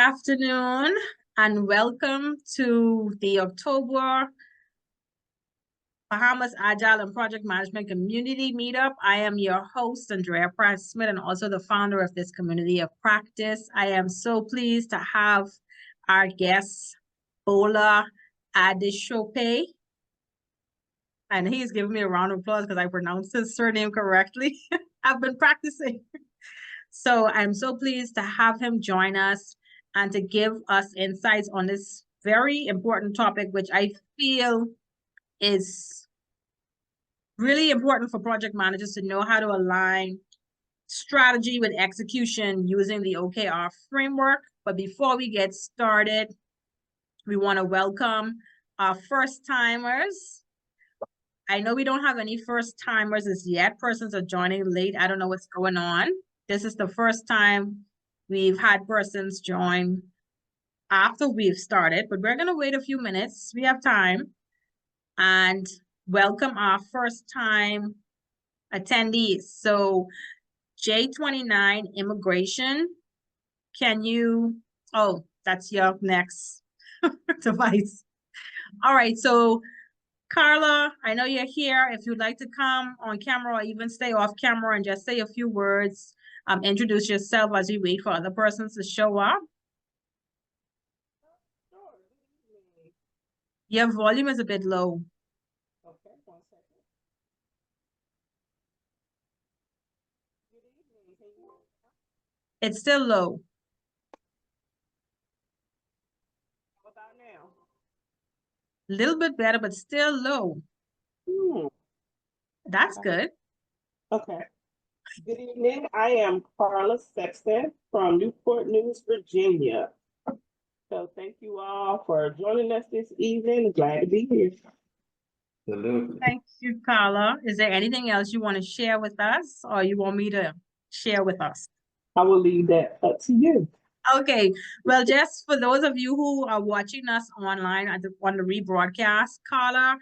afternoon and welcome to the October Bahamas Agile and Project Management Community Meetup. I am your host, Andrea Pratt-Smith, and also the founder of this community of practice. I am so pleased to have our guest, Bola Adesope. And he's giving me a round of applause because I pronounced his surname correctly. I've been practicing. So I'm so pleased to have him join us and to give us insights on this very important topic, which I feel is really important for project managers to know how to align strategy with execution using the OKR framework. But before we get started, we want to welcome our first timers. I know we don't have any first timers as yet. Persons are joining late. I don't know what's going on. This is the first time we've had persons join after we've started, but we're going to wait a few minutes. We have time. And welcome our first time attendees. So J29 Immigration, can you, oh, that's your next device. All right, so Carla, I know you're here. If you'd like to come on camera or even stay off camera and just say a few words, introduce yourself as we wait for other persons to show up. Your volume is a bit low. Okay, 1 second. Good evening. Can you hear me? It's still low. How about now? A little bit better, but still low. That's good. Okay. Good evening. I am Carla Sexton from Newport News, Virginia. So thank you all for joining us this evening. Glad to be here. Absolutely. Thank you, Carla. Is there anything else you want to share with us or you want me to share with us? I will leave that up to you. Okay, well, just for those of you who are watching us online on the rebroadcast, Carla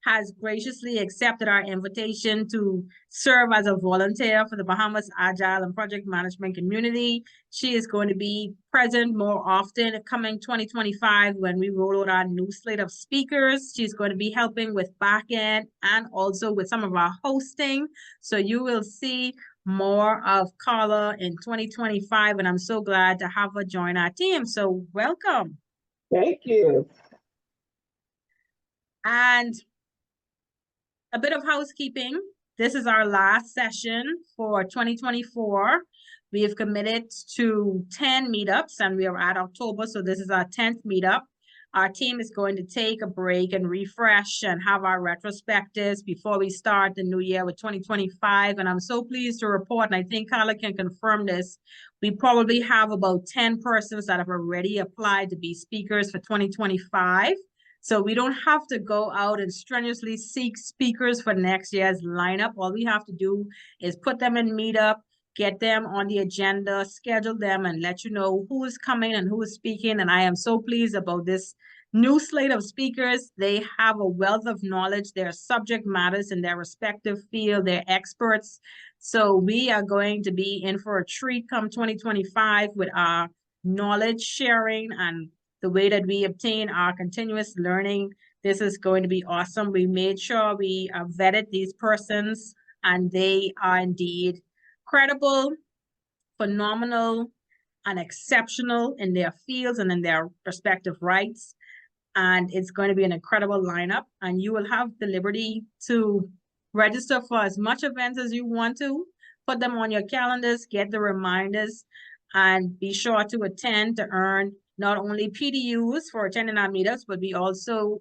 has graciously accepted our invitation to serve as a volunteer for the Bahamas Agile and Project Management Community. She is going to be present more often coming 2025 when we roll out our new slate of speakers. She's going to be helping with backend and also with some of our hosting. So you will see more of Carla in 2025, and I'm so glad to have her join our team. So welcome. Thank you. And a bit of housekeeping. This is our last session for 2024. We have committed to 10 meetups and we are at October, so this is our 10th meetup. Our team is going to take a break and refresh and have our retrospectives before we start the new year with 2025. And I'm so pleased to report, and I think Carla can confirm this, we probably have about 10 persons that have already applied to be speakers for 2025. So we don't have to go out and strenuously seek speakers for next year's lineup. All we have to do is put them in Meetup, get them on the agenda, schedule them, and let you know who is coming and who is speaking. And I am so pleased about this new slate of speakers. They have a wealth of knowledge. Their subject matters in their respective field. They're experts. So we are going to be in for a treat come 2025 with our knowledge sharing and the way that we obtain our continuous learning. This is going to be awesome. We made sure we vetted these persons and they are indeed credible, phenomenal, and exceptional in their fields and in their respective rights. And it's going to be an incredible lineup. And you will have the liberty to register for as much events as you want to, put them on your calendars, get the reminders, and be sure to attend to earn not only PDUs for attending our meetups, but we also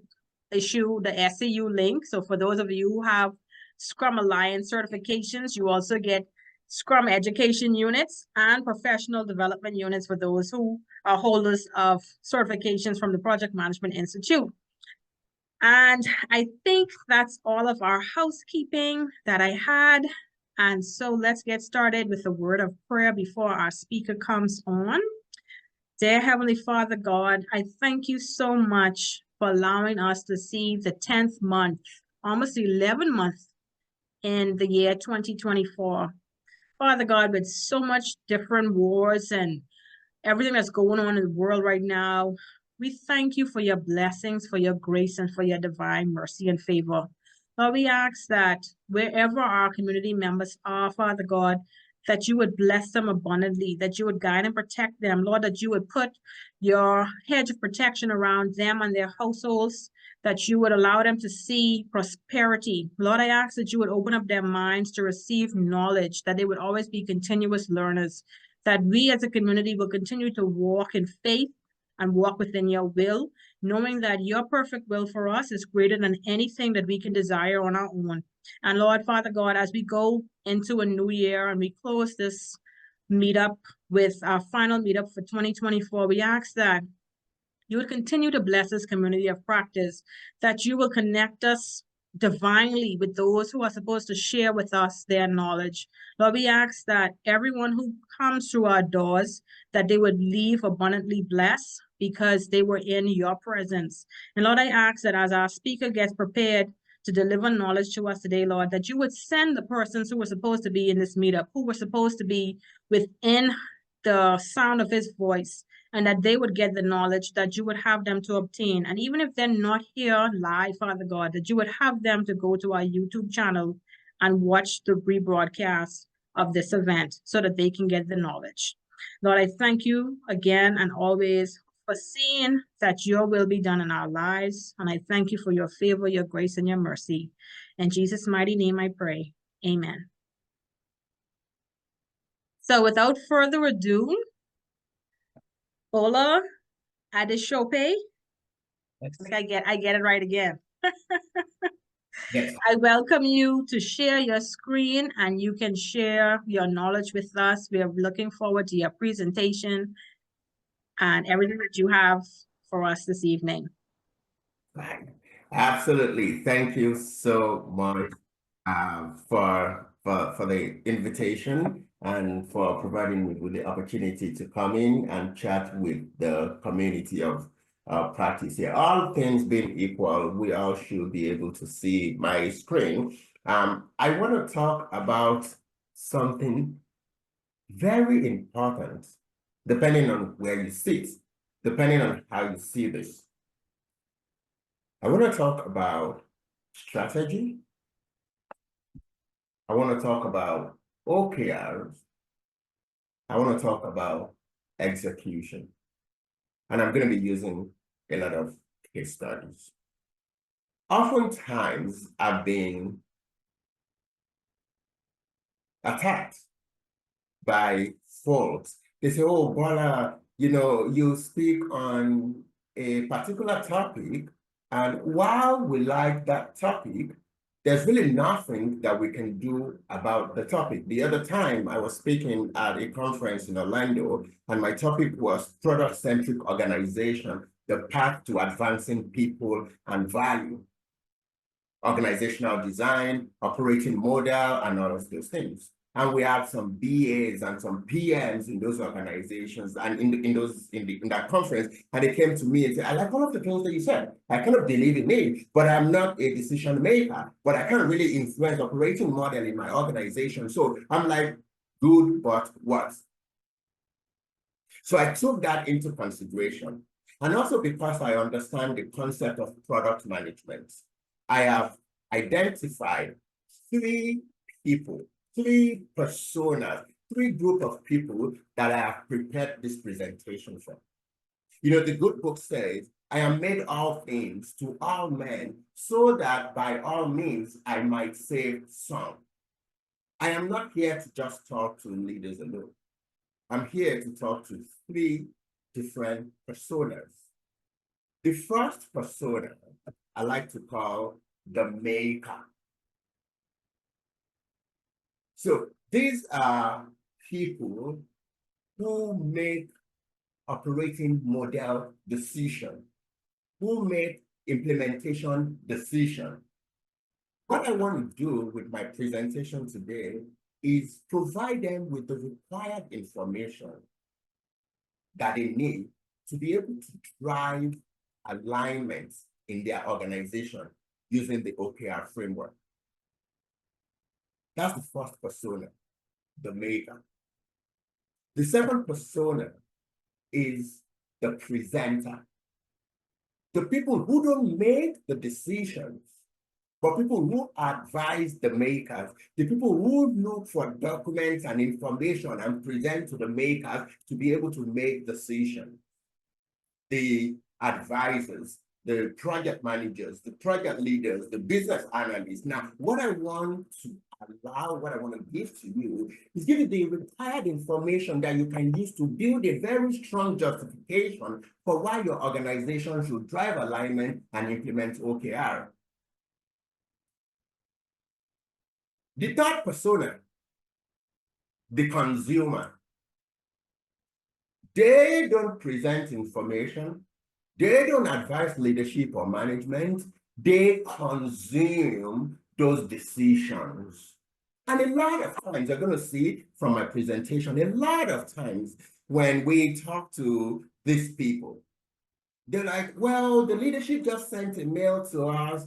issue the SCU link. So for those of you who have Scrum Alliance certifications, you also get Scrum education units and professional development units for those who are holders of certifications from the Project Management Institute. And I think that's all of our housekeeping that I had. And so let's get started with a word of prayer before our speaker comes on. Dear Heavenly Father God, I thank you so much for allowing us to see the 10th month, almost 11 months in the year 2024. Father God, with so much different wars and everything that's going on in the world right now. We thank you for your blessings, for your grace, and for your divine mercy and favor. Lord, we ask that wherever our community members are, Father God, that you would bless them abundantly, that you would guide and protect them. Lord, that you would put your hedge of protection around them and their households, that you would allow them to see prosperity. Lord, I ask that you would open up their minds to receive knowledge, that they would always be continuous learners, that we as a community will continue to walk in faith and walk within your will, knowing that your perfect will for us is greater than anything that we can desire on our own. And Lord, Father God, as we go into a new year and we close this meetup with our final meetup for 2024, we ask that you would continue to bless this community of practice, that you will connect us divinely with those who are supposed to share with us their knowledge. Lord, we ask that everyone who comes through our doors, that they would leave abundantly blessed because they were in your presence. And Lord, I ask that as our speaker gets prepared to deliver knowledge to us today, Lord, that you would send the persons who were supposed to be in this meetup, who were supposed to be within the sound of his voice, and that they would get the knowledge that you would have them to obtain. And even if they're not here live, Father God, that you would have them to go to our YouTube channel and watch the rebroadcast of this event so that they can get the knowledge. Lord, I thank you again and always for seeing that your will be done in our lives. And I thank you for your favor, your grace, and your mercy. In Jesus' mighty name I pray. Amen. So without further ado, Bola Adesope. I get it right again. Yes. I welcome you to share your screen and you can share your knowledge with us. We are looking forward to your presentation and everything that you have for us this evening. Absolutely. Thank you so much for the invitation and for providing me with the opportunity to come in and chat with the community of practice here. All things being equal, we all should be able to see my screen. I want to talk about something very important, depending on where you sit, depending on how you see this. I want to talk about strategy. I want to talk about OKRs. I want to talk about execution. And I'm going to be using a lot of case studies. Oftentimes, I've been attacked by folks. They say, oh, Bola, you speak on a particular topic, and while we like that topic, there's really nothing that we can do about the topic. The other time I was speaking at a conference in Orlando, and my topic was product-centric organization, the path to advancing people and value, organizational design, operating model, and all of those things. And we have some BAs and some PMs in those organizations and in that conference. And they came to me and said, I like all of the things that you said. I cannot believe in it, but I'm not a decision maker, but I can't really influence operating model in my organization. So I'm like, good, but what? So I took that into consideration. And also because I understand the concept of product management, I have identified three personas, three groups of people that I have prepared this presentation for. The good book says, I am made all things to all men so that by all means I might save some. I am not here to just talk to leaders alone. I'm here to talk to three different personas. The first persona I like to call the maker. So these are people who make operating model decision, who make implementation decision. What I want to do with my presentation today is provide them with the required information that they need to be able to drive alignment in their organization using the OKR framework. That's the first persona, the maker. The second persona is the presenter. The people who don't make the decisions, but people who advise the makers, the people who look for documents and information and present to the makers to be able to make decisions. The advisors, the project managers, the project leaders, the business analysts. Now, what I want to give to you is give you the required information that you can use to build a very strong justification for why your organization should drive alignment and implement OKR. The third persona, the consumer. They don't present information. They don't advise leadership or management. They consume those decisions. And a lot of times, you're going to see from my presentation, a lot of times when we talk to these people, they're like, well, the leadership just sent a mail to us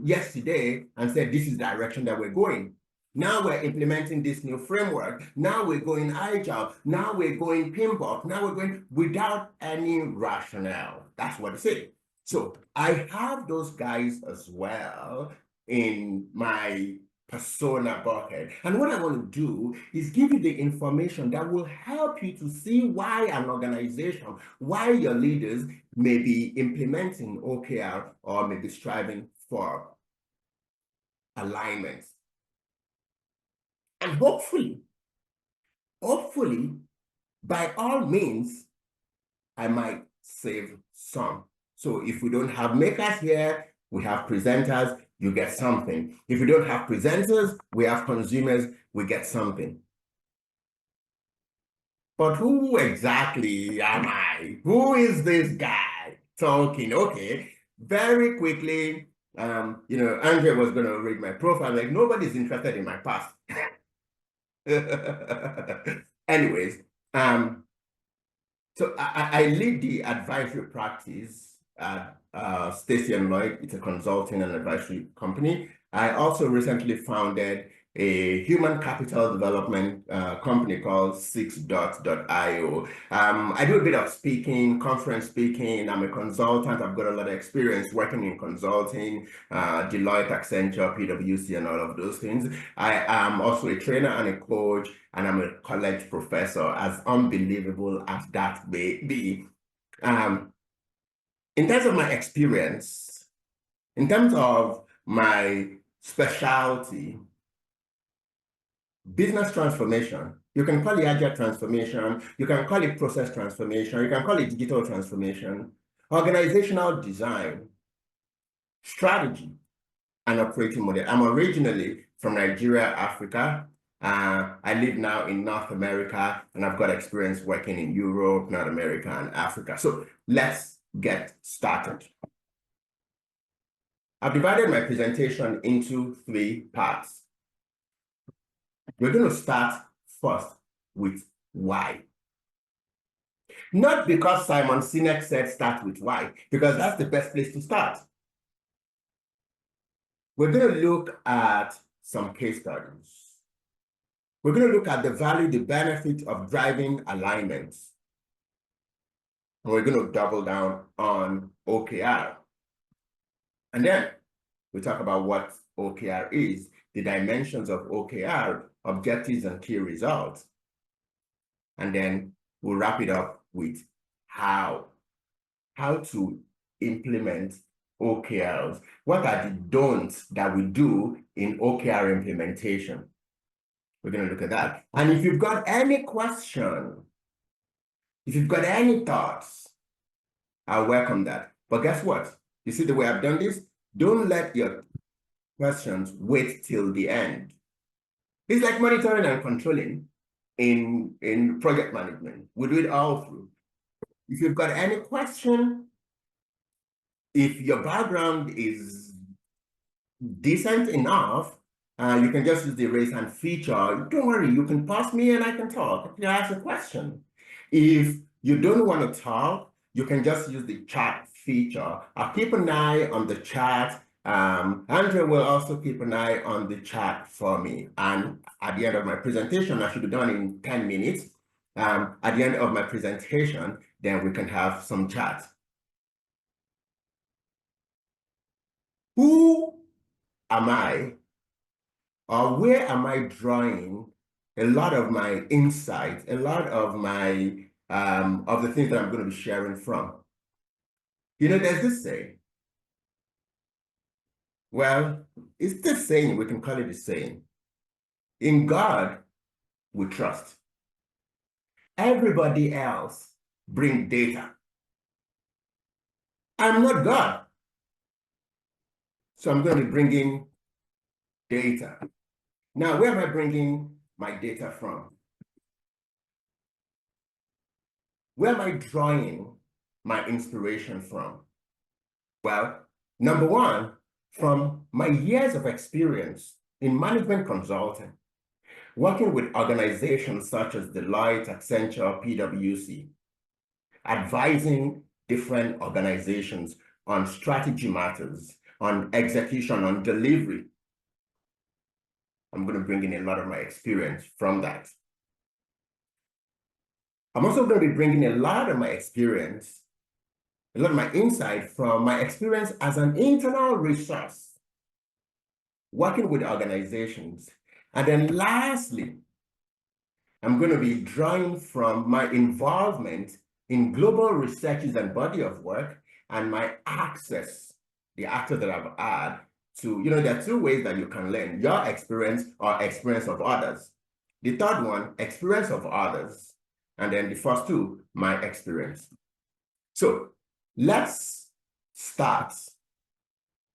yesterday and said, this is the direction that we're going. Now we're implementing this new framework. Now we're going agile. Now we're going PMBOK. Now we're going without any rationale. That's what they say. So I have those guys as well in my persona bucket. And what I want to do is give you the information that will help you to see why an organization, why your leaders may be implementing OKR or may be striving for alignment. And hopefully, by all means, I might save some. So if we don't have makers here, we have presenters, you get something. If we don't have presenters, we have consumers, we get something. But who exactly am I? Who is this guy talking? Okay, very quickly, Andrea was going to read my profile, like nobody's interested in my past. Anyways, so I lead the advisory practice at Stacy & Lloyd. It's a consulting and advisory company. I also recently founded a human capital development company called 6.io. I do a bit of speaking, conference speaking. I'm a consultant. I've got a lot of experience working in consulting, Deloitte, Accenture, PwC, and all of those things. I am also a trainer and a coach, and I'm a college professor, as unbelievable as that may be. In terms of my experience, in terms of my specialty, business transformation, you can call it agile transformation, you can call it process transformation, you can call it digital transformation, organizational design, strategy, and operating model. I'm originally from Nigeria, Africa. I live now in North America, and I've got experience working in Europe, North America, and Africa. So let's get started. I've divided my presentation into 3 parts. We're going to start first with why. Not because Simon Sinek said start with why, because that's the best place to start. We're going to look at some case studies. We're going to look at the value, the benefit of driving alignment. And we're going to double down on OKR. And then we talk about what OKR is, the dimensions of OKR, objectives and key results. And then we'll wrap it up with how to implement OKRs. What are the don'ts that we do in OKR implementation? We're going to look at that. And if you've got any question, if you've got any thoughts, I welcome that. But guess what? You see the way I've done this? Don't let your questions wait till the end. It's like monitoring and controlling in project management. We do it all through. If you've got any question, if your background is decent enough, you can just use the raise hand feature. Don't worry, you can pause me and I can talk. You ask a question. If you don't want to talk, you can just use the chat feature. I'll keep an eye on the chat. Andrea will also keep an eye on the chat for me. And at the end of my presentation, I should be done in 10 minutes. at the end of my presentation, then we can have some chat. Who am I, or where am I drawing a lot of my insights, a lot of my of the things that I'm going to be sharing from? You know, there's this saying. Well, it's the saying, we can call it a saying. In God, we trust. Everybody else bring data. I'm not God. So I'm going to be bringing data. Now, where am I bringing my data from? Where am I drawing my inspiration from? Well, number one, from my years of experience in management consulting, working with organizations such as Deloitte, Accenture, PwC, advising different organizations on strategy matters, on execution, on delivery. I'm going to bring in a lot of my experience from that. I'm also going to be bringing a lot of my experience, a lot of my insight from my experience as an internal resource, working with organizations. And then lastly, I'm going to be drawing from my involvement in global researches and body of work and my access, the access that I've had to, you know, there are two ways that you can learn: your experience or experience of others. The third one, experience of others. And then the first two, my experience. So let's start.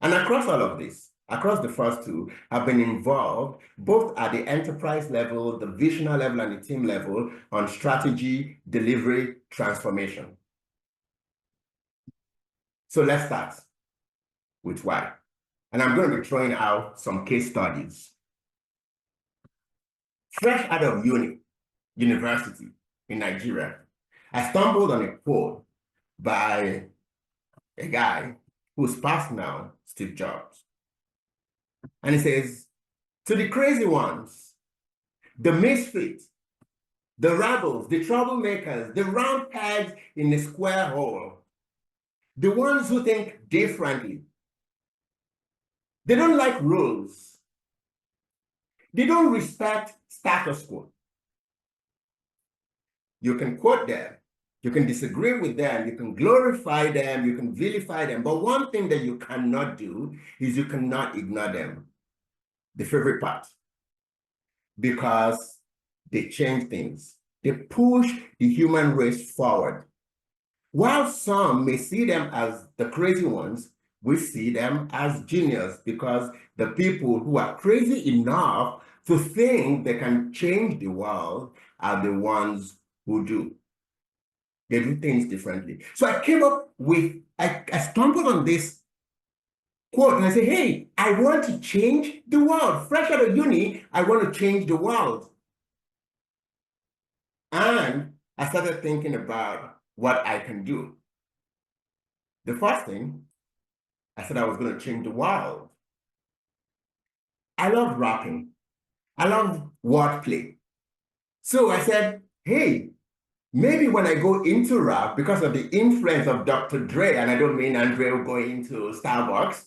And across all of this, across the first two, I've been involved both at the enterprise level, the visionary level, and the team level on strategy, delivery, transformation. So let's start with why. And I'm going to be throwing out some case studies. Fresh out of university in Nigeria, I stumbled on a quote by a guy who's passed now, Steve Jobs. And he says, to the crazy ones, the misfits, the rebels, the troublemakers, the round pegs in the square hole, the ones who think differently, they don't like rules. They don't respect status quo. You can quote them, you can disagree with them, you can glorify them, you can vilify them, but one thing that you cannot do is you cannot ignore them. The favorite part, because they change things. They push the human race forward. While some may see them as the crazy ones, we see them as genius, because the people who are crazy enough to think they can change the world are the ones who do. They do things differently. So I came up with, I stumbled on this quote and I said, hey, I want to change the world. Fresh out of uni, I want to change the world. And I started thinking about what I can do. The first thing, I said I was going to change the world. I love rapping. I love wordplay. So I said, hey, maybe when I go into rap, because of the influence of Dr. Dre, and I don't mean Andre going to Starbucks,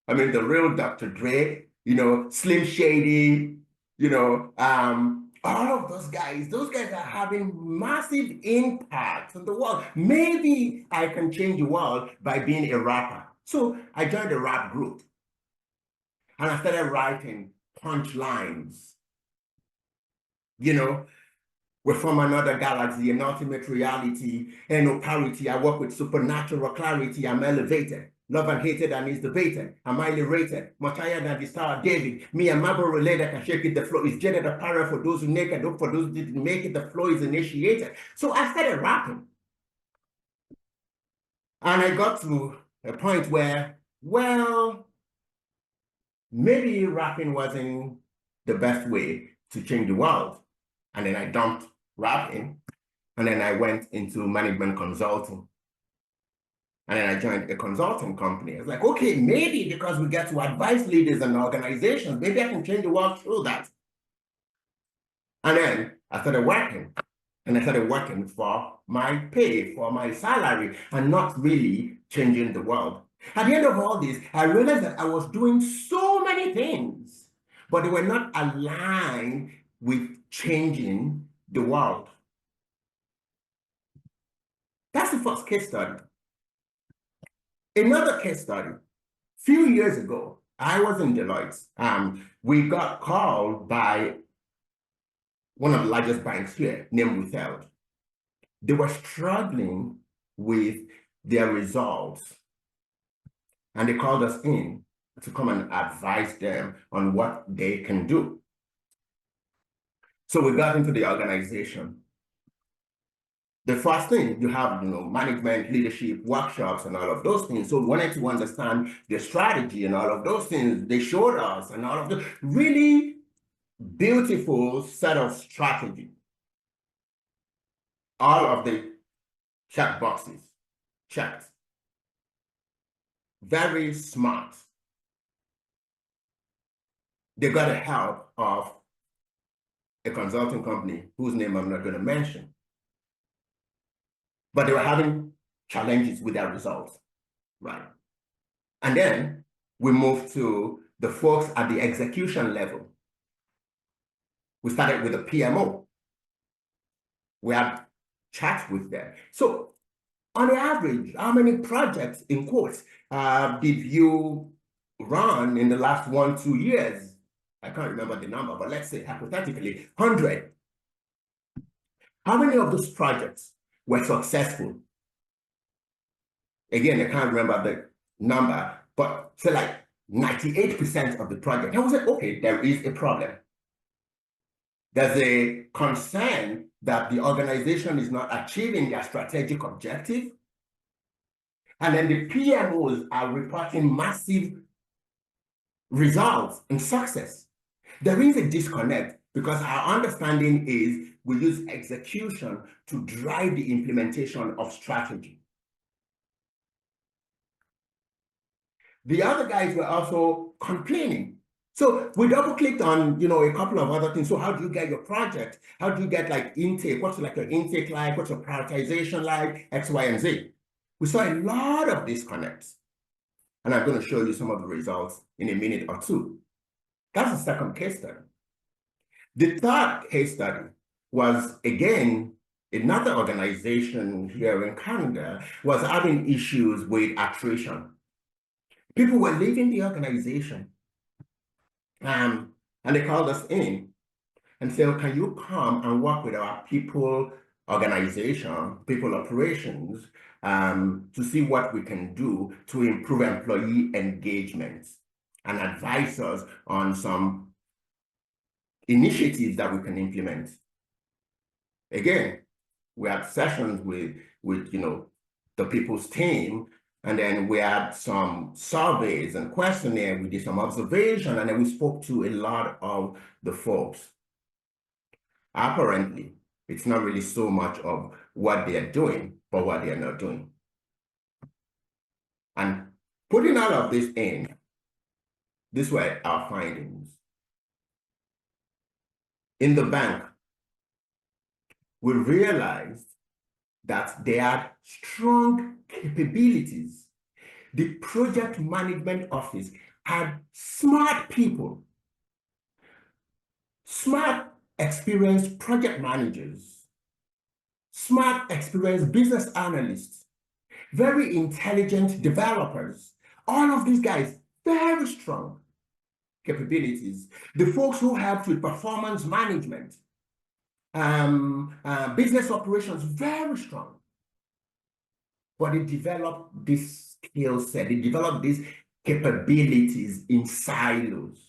I mean the real Dr. Dre, you know, Slim Shady, you know, all of those guys are having massive impact on the world. Maybe I can change the world by being a rapper. So I joined a rap group and I started writing punchlines. You know, we're from another galaxy, an ultimate reality, and no parity. I work with supernatural clarity. I'm elevated, love and hated and is debated. I'm highly rated, much higher than the Star of David. Me and Marble related, can shake it, the flow is jaded apparel for those who naked, hope for those who didn't make it, the flow is initiated. So I started rapping. And I got to a point where, well, maybe rapping wasn't the best way to change the world. And then I dumped rapping, and then I went into management consulting. And then I joined a consulting company. I was like, okay, maybe because we get to advise leaders and organizations, maybe I can change the world through that. And then I started working. And I started working for my pay, for my salary, and not really changing the world. At the end of all this, I realized that I was doing so many things, but they were not aligned with changing the world. That's the first case study. Another case study. Few years ago, I was in Deloitte. We got called by one of the largest banks here, named Withheld. They were struggling with their results, and they called us in to come and advise them on what they can do. So we got into the organization. The first thing, you have management, leadership, workshops, and all of those things. So we wanted to understand the strategy and all of those things. They showed us and all of the really beautiful set of strategy. All of the check boxes checked. Very smart. They got the help of a consulting company whose name I'm not going to mention. But they were having challenges with their results, right? And then we moved to the folks at the execution level. We started with the PMO. We had chats with them. So on the average, how many projects, in quotes, did you run in the last 1-2 years? I can't remember the number, but let's say hypothetically, 100. How many of those projects were successful? Again, I can't remember the number, but say like 98% of the project. I was like, okay, there is a problem. There's a concern that the organization is not achieving their strategic objective. And then the PMOs are reporting massive results and success. There is a disconnect because our understanding is we use execution to drive the implementation of strategy. The other guys were also complaining. So we double clicked on, a couple of other things. So how do you get your project? How do you get like intake? What's like your intake like? What's your prioritization like? X, Y, and Z. We saw a lot of disconnects. And I'm going to show you some of the results in a minute or two. That's the second case study. The third case study was, again, another organization here in Canada was having issues with attrition. People were leaving the organization. And they called us in and said, can you come and work with our people organization, people operations, to see what we can do to improve employee engagement and advise us on some initiatives that we can implement. Again, we had sessions with the people's team, and then we had some surveys and questionnaires. We did some observation, and then we spoke to a lot of the folks. Apparently, it's not really so much of what they are doing, but what they are not doing. And putting all of this in, these were our findings. In the bank, we realized that they had strong capabilities. The project management office had smart people, smart, experienced project managers, smart, experienced business analysts, very intelligent developers. All of these guys, very strong capabilities. The folks who helped with performance management, business operations, very strong. But they developed this skill set, they developed these capabilities in silos.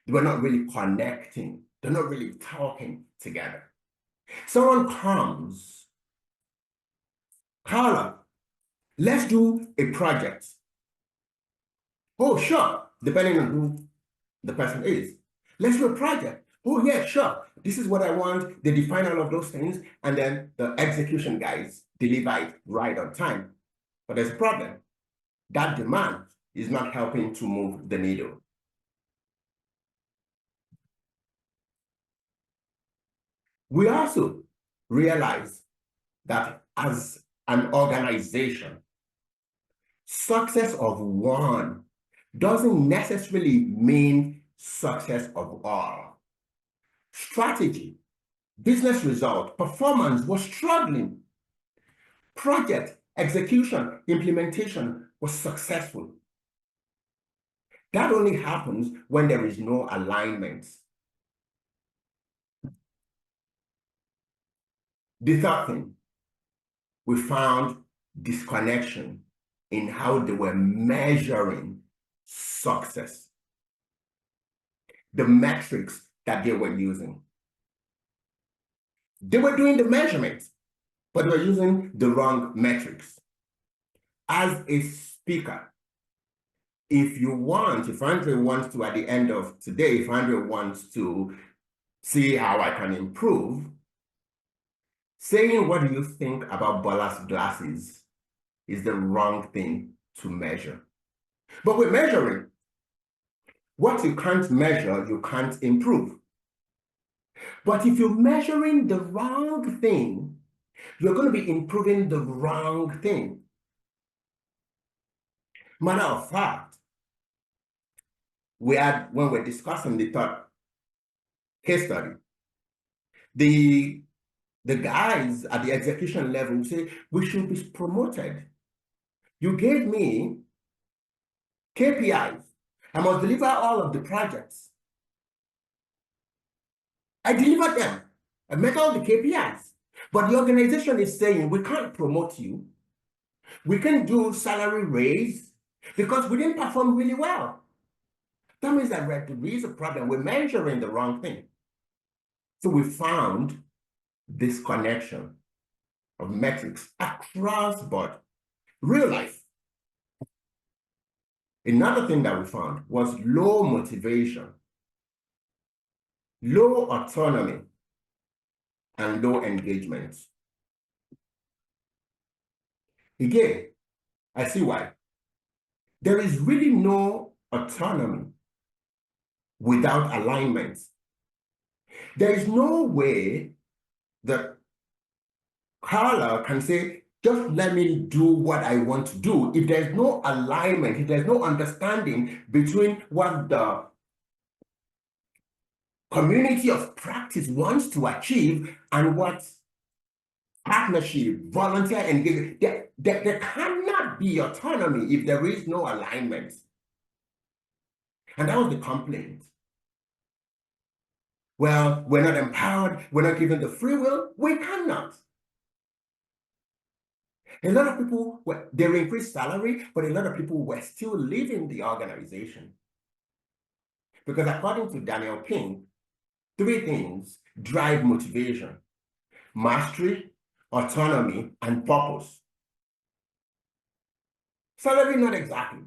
They were not really connecting, they're not really talking together. Someone comes, Carla, let's do a project. Oh, sure, depending on who the person is. Let's do a project. Oh, yeah, sure. This is what I want. They define all of those things, and then the execution guys deliver it right on time. But there's a problem. That demand is not helping to move the needle. We also realize that as an organization, success of one doesn't necessarily mean success of all. Strategy, business result, performance was struggling. Project execution, implementation was successful. That only happens when there is no alignment. The third thing, we found disconnection in how they were measuring success. The metrics that they were using. They were doing the measurements, but they were using the wrong metrics. As a speaker, if Andre wants to, at the end of today, if Andre wants to see how I can improve, saying what do you think about Bola's glasses is the wrong thing to measure. But we're measuring. What you can't measure, you can't improve. But if you're measuring the wrong thing, you're going to be improving the wrong thing. Matter of fact, when we're discussing the third case study, the guys at the execution level say, we should be promoted. You gave me KPIs. I must deliver all of the projects. I delivered them. I met all the KPIs. But the organization is saying, we can't promote you. We can do salary raise because we didn't perform really well. That means that there is a problem. We're measuring the wrong thing. So we found this connection of metrics across board. Real life. Another thing that we found was low motivation, low autonomy, and low engagement. Again, I see why. There is really no autonomy without alignment. There is no way that Carla can say, just let me do what I want to do. If there's no alignment, if there's no understanding between what the community of practice wants to achieve and what partnership, volunteer engagement, there cannot be autonomy if there is no alignment. And that was the complaint. Well, we're not empowered, we're not given the free will, we cannot. A lot of people, they increased salary, but a lot of people were still leaving the organization. Because according to Daniel King, 3 things drive motivation: mastery, autonomy, and purpose. Salary, not exactly.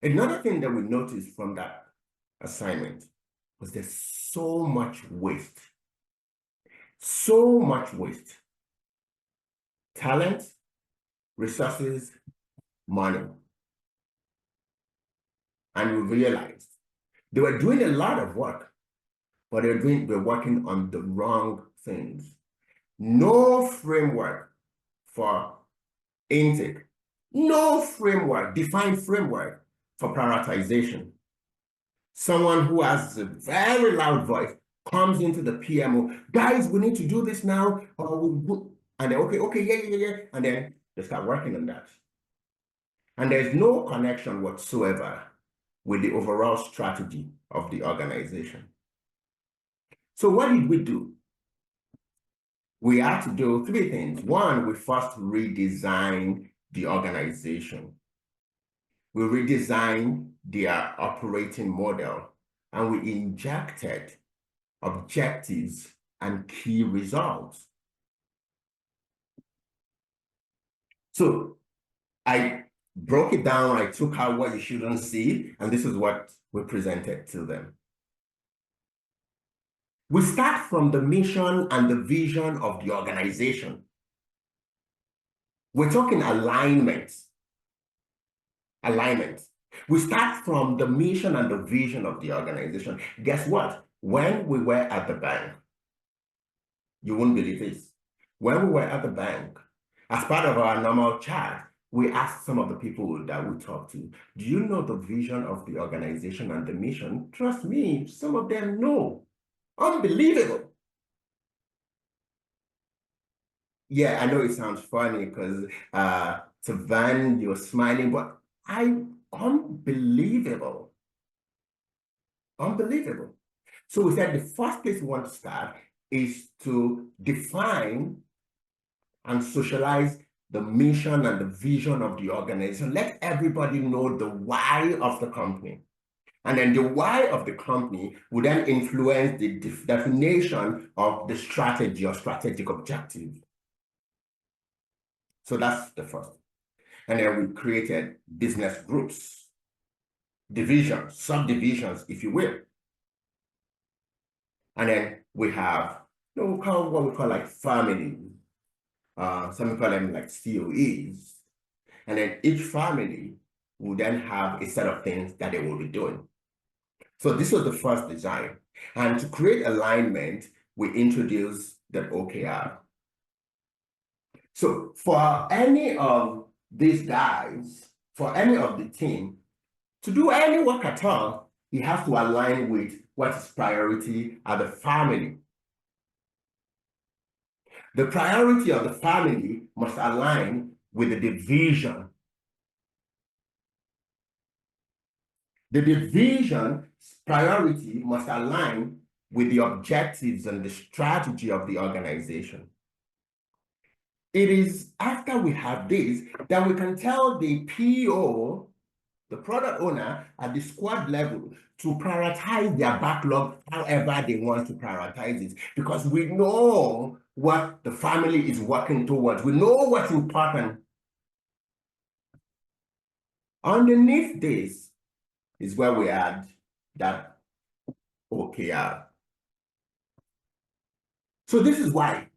Another thing that we noticed from that assignment was there's so much waste. So much waste. Talent, resources, money. And we realized they were doing a lot of work, but they're working on the wrong things. No framework for intake. No framework, defined framework for prioritization. Someone who has a very loud voice comes into the PMO, guys, we need to do this now, and they're okay, yeah, and then they start working on that. And there's no connection whatsoever with the overall strategy of the organization. So what did we do? We had to do 3 things. One, we first redesigned the organization. We redesigned their operating model, and we injected objectives and key results. So I broke it down, I took out what you shouldn't see, and this is what we presented to them. We start from the mission and the vision of the organization. We're talking alignment. Alignment. We start from the mission and the vision of the organization. Guess what? when we were at the bank, you wouldn't believe this. When we were at the bank, as part of our normal chat, we asked some of the people that we talked to, do you know the vision of the organization and the mission? Trust me, some of them know. Unbelievable. Yeah, I know it sounds funny because Savan, you're smiling, but unbelievable. Unbelievable. So we said the first place we want to start is to define and socialize the mission and the vision of the organization. Let everybody know the why of the company. And then the why of the company will then influence the definition of the strategy or strategic objective. So that's the first. And then we created business groups, divisions, subdivisions, if you will. And then we have what we call like families. Some people call them like COEs. And then each family will then have a set of things that they will be doing. So this was the first design. And to create alignment, we introduced the OKR. So for any of these guys, for any of the team, to do any work at all, you have to align with what is priority at the family. The priority of the family must align with the division. The division's priority must align with the objectives and the strategy of the organization. It is after we have this that we can tell the PO, the product owner at the squad level, to prioritize their backlog however they want to prioritize it, because we know what the family is working towards. We know what's important. Underneath this is where we add that OKR. So this is why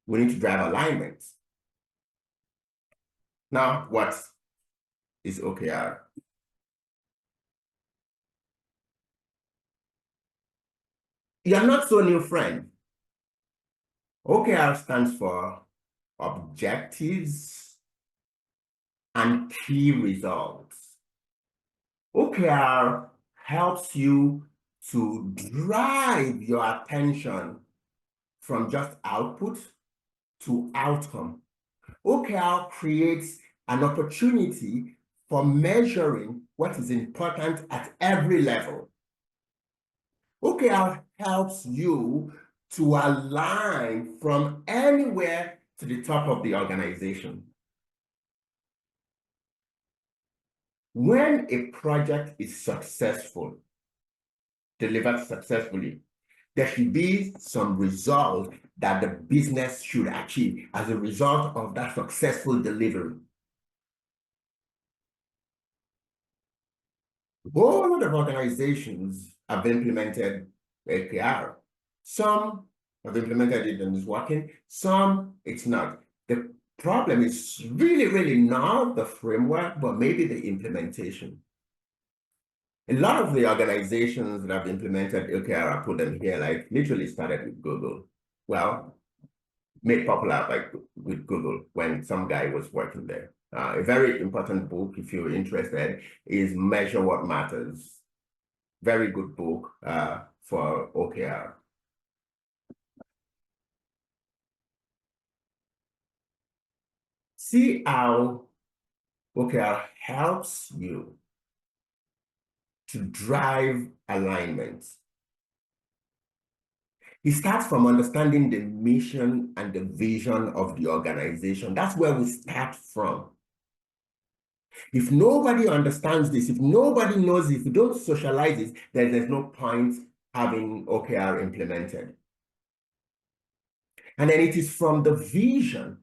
we need to drive alignment. Now, what is OKR? You're not so new, friend. OKR stands for objectives and key results. OKR helps you to drive your attention from just output to outcome. OKR creates an opportunity for measuring what is important at every level. OKR helps you to align from anywhere to the top of the organization. When a project is successful, delivered successfully, there should be some result that the business should achieve as a result of that successful delivery. A whole lot of organizations have implemented OKR. Some have implemented it and it's working, some it's not. The problem is really not the framework, but maybe the implementation. A lot of the organizations that have implemented OKR, I put them here, like literally started with Google. Well, made popular by with Google when some guy was working there. A very important book, if you're interested, is Measure What Matters. Very good book for OKR. See how OKR helps you to drive alignment. It starts from understanding the mission and the vision of the organization. That's where we start from. If nobody understands this, if nobody knows this, if you don't socialize it, then there's no point having OKR implemented. And then it is from the vision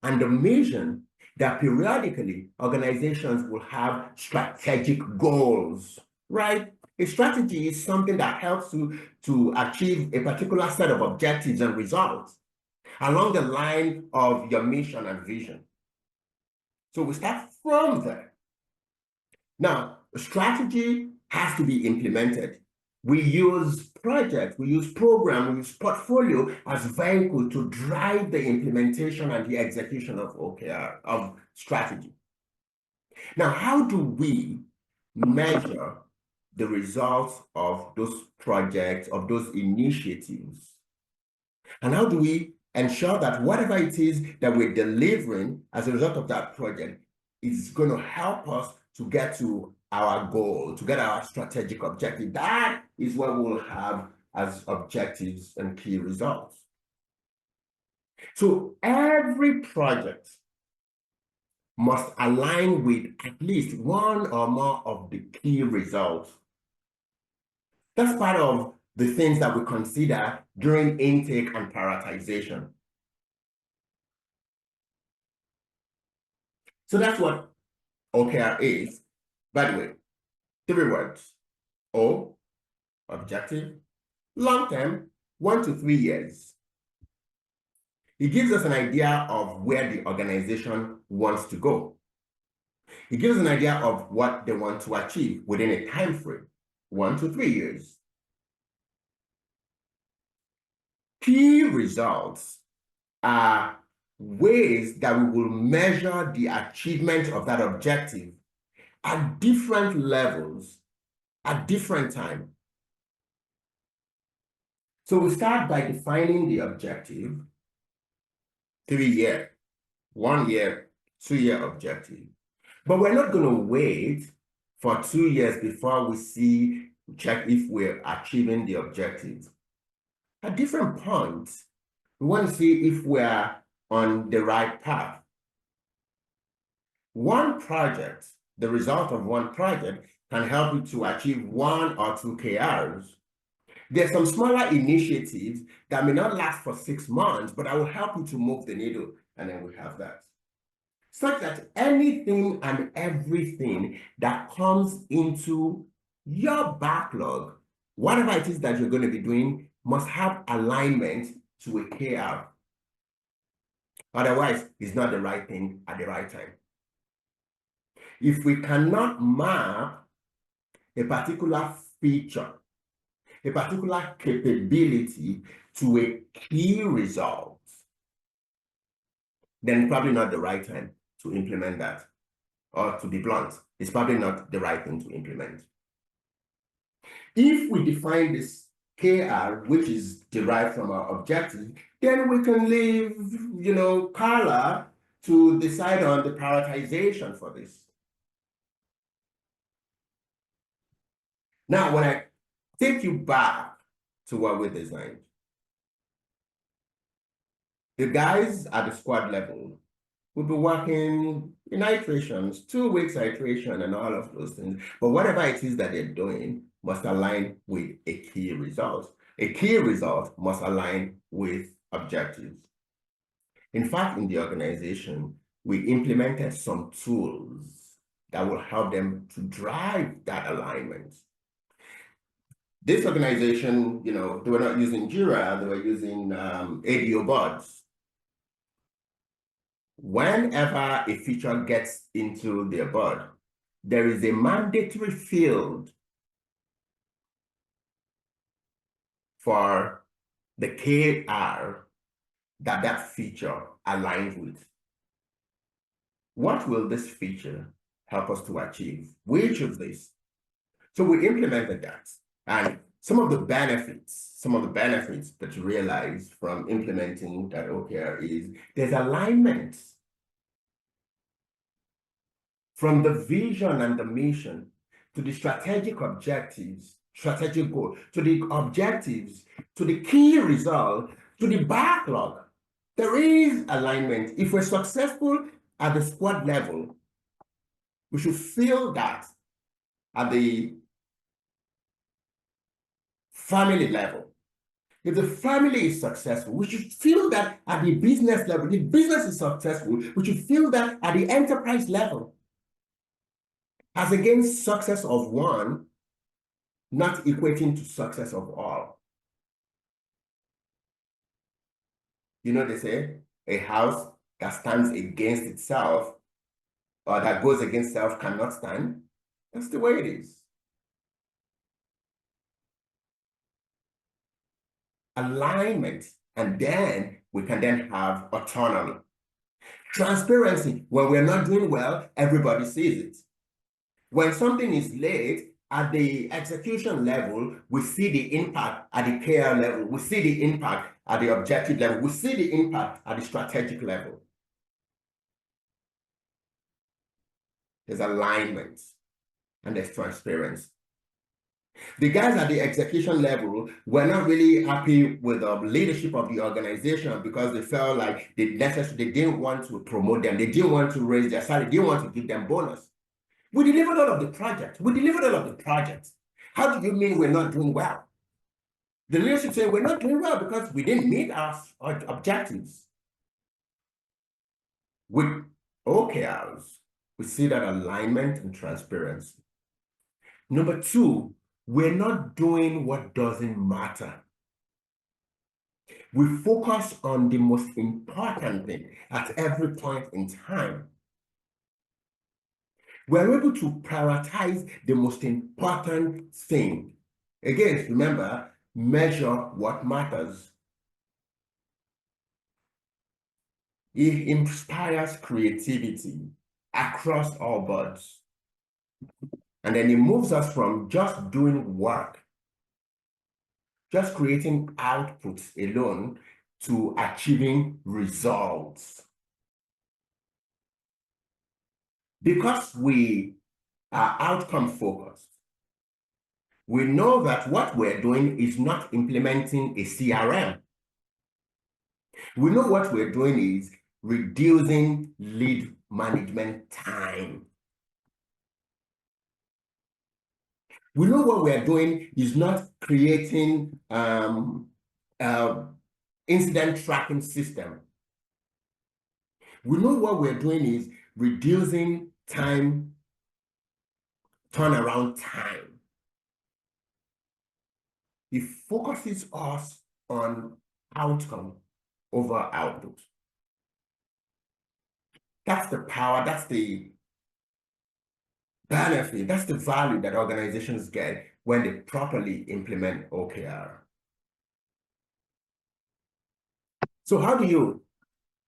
and the mission that periodically organizations will have strategic goals, right? A strategy is something that helps you to achieve a particular set of objectives and results along the line of your mission and vision. So we start from there. Now, a strategy has to be implemented. We use projects, we use program, we use portfolio as vehicle to drive the implementation and the execution of OKR, of strategy. Now, how do we measure the results of those projects, of those initiatives? And how do we ensure that whatever it is that we're delivering as a result of that project is going to help us to get to our goal, to get our strategic objective? That is what we'll have as objectives and key results. So every project must align with at least one or more of the key results. That's part of the things that we consider during intake and prioritization. So that's what OKR is. By the way, 3 words: O, objective, long-term, 1 to 3 years. It gives us an idea of where the organization wants to go. It gives us an idea of what they want to achieve within a time frame, 1 to 3 years. Key results are ways that we will measure the achievement of that objective at different levels, at different time. So we start by defining the objective, 3-year, 1 year, 2-year objective. But we're not going to wait for 2 years before we check if we're achieving the objectives. At different points, we want to see if we're on the right path. One project, the result of one project, can help you to achieve 1 or 2 KRs. There's some smaller initiatives that may not last for 6 months, but that will help you to move the needle, and then we have that. Such that anything and everything that comes into your backlog, whatever it is that you're going to be doing, must have alignment to a KR. Otherwise, it's not the right thing at the right time. If we cannot map a particular feature, a particular capability to a key result, then it's probably not the right time to implement that. Or to be blunt, it's probably not the right thing to implement. If we define this KR, which is derived from our objective, then we can leave, Carla to decide on the prioritization for this. Now, when I take you back to what we designed, the guys at the squad level will be working in iterations, 2 weeks iteration and all of those things. But whatever it is that they're doing must align with a key result. A key result must align with objectives. In fact, in the organization, we implemented some tools that will help them to drive that alignment. This organization, they were not using Jira, they were using ADO boards. Whenever a feature gets into their board, there is a mandatory field for the KR that feature aligns with. What will this feature help us to achieve? Which of these? So we implemented that. And some of the benefits that you realize from implementing that OKR is there's alignment from the vision and the mission to the strategic objectives, strategic goal, to the objectives, to the key result, to the backlog. There is alignment. If we're successful at the squad level, we should feel that at the family level. If the family is successful, we should feel that at the business level. If business is successful, we should feel that at the enterprise level. As against success of one, not equating to success of all. They say a house that stands against itself or that goes against self cannot stand. That's the way it is. alignment, and then we can then have autonomy. Transparency, when we're not doing well, everybody sees it. When something is late, at the execution level, we see the impact at the KR level, we see the impact at the objective level, we see the impact at the strategic level. There's alignment and there's transparency. The guys at the execution level were not really happy with the leadership of the organization because they felt like they didn't want to promote them, they didn't want to raise their salary, they didn't want to give them bonus. We delivered all of the projects. We delivered all of the projects. How do you mean we're not doing well? The leadership said we're not doing well because we didn't meet our objectives. With OKRs, we see that alignment and transparency. Number two, we're not doing what doesn't matter. We focus on the most important thing at every point in time. We're able to prioritize the most important thing. Again, remember, measure what matters. It inspires creativity across all boards. And then it moves us from just doing work, just creating outputs alone, to achieving results. Because we are outcome focused, we know that what we're doing is not implementing a CRM. We know what we're doing is reducing lead management time. We know what we're doing is not creating incident tracking system. We know what we're doing is reducing time, turnaround time. It focuses us on outcome over output. That's the power, that's the benefit, that's the value that organizations get when they properly implement OKR. So how do you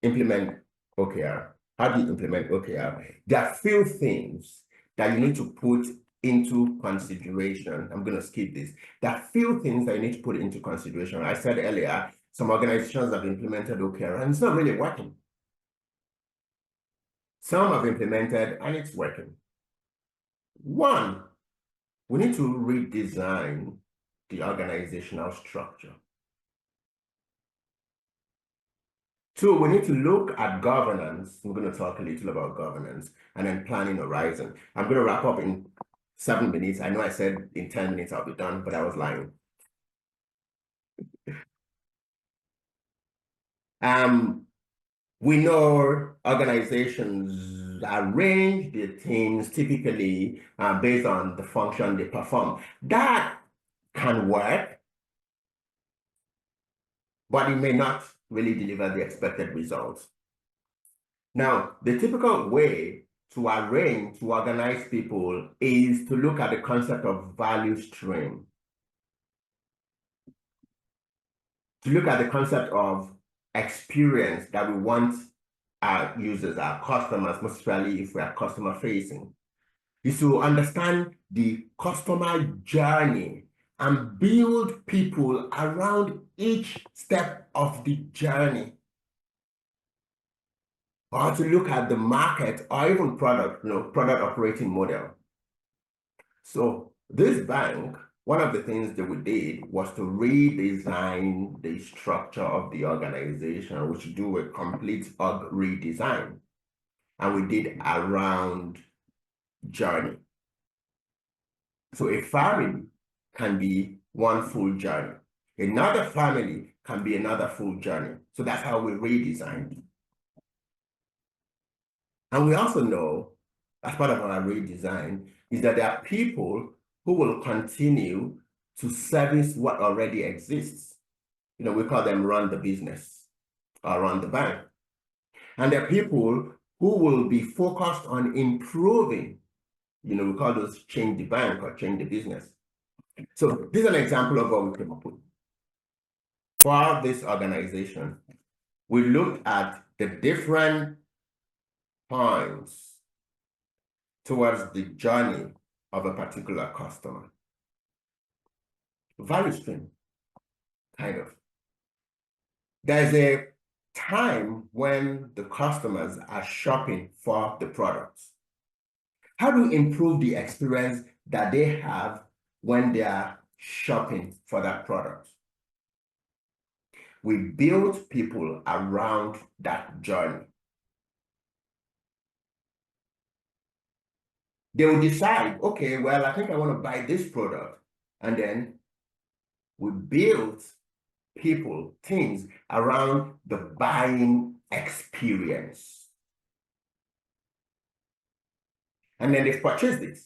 implement OKR? How do you implement OKR? There are few things that you need to put into consideration. I'm going to skip this. There are few things that you need to put into consideration. I said earlier, some organizations have implemented OKR and it's not really working. Some have implemented and it's working. One, we need to redesign the organizational structure. Two, we need to look at governance. We're going to talk a little about governance and then planning horizon. I'm going to wrap up in 7 minutes. I know I said in 10 minutes I'll be done, but I was lying. We know organizations arrange their teams typically based on the function they perform. That can work, but it may not really deliver the expected results. Now, the typical way to arrange, to organize people is to look at the concept of value stream. To look at the concept of experience that we want our users, our customers, most especially if we are customer facing, is to understand the customer journey and build people around each step of the journey. Or to look at the market or even product, product operating model. So this bank, one of the things that we did was to redesign the structure of the organization, which do a complete org redesign. And we did around journey. So a family can be one full journey. Another family can be another full journey. So that's how we redesigned. And we also know, as part of our redesign, is that there are people who will continue to service what already exists. We call them run the business or run the bank. And there are people who will be focused on improving, we call those change the bank or change the business. So this is an example of what we came up with. for this organization, we looked at the different points towards the journey of a particular customer. Value stream, kind of. There's a time when the customers are shopping for the products. How do we improve the experience that they have when they are shopping for that product? We build people around that journey. They will decide, okay, well, I think I want to buy this product. And then we build people, things around the buying experience. And then they've purchased it.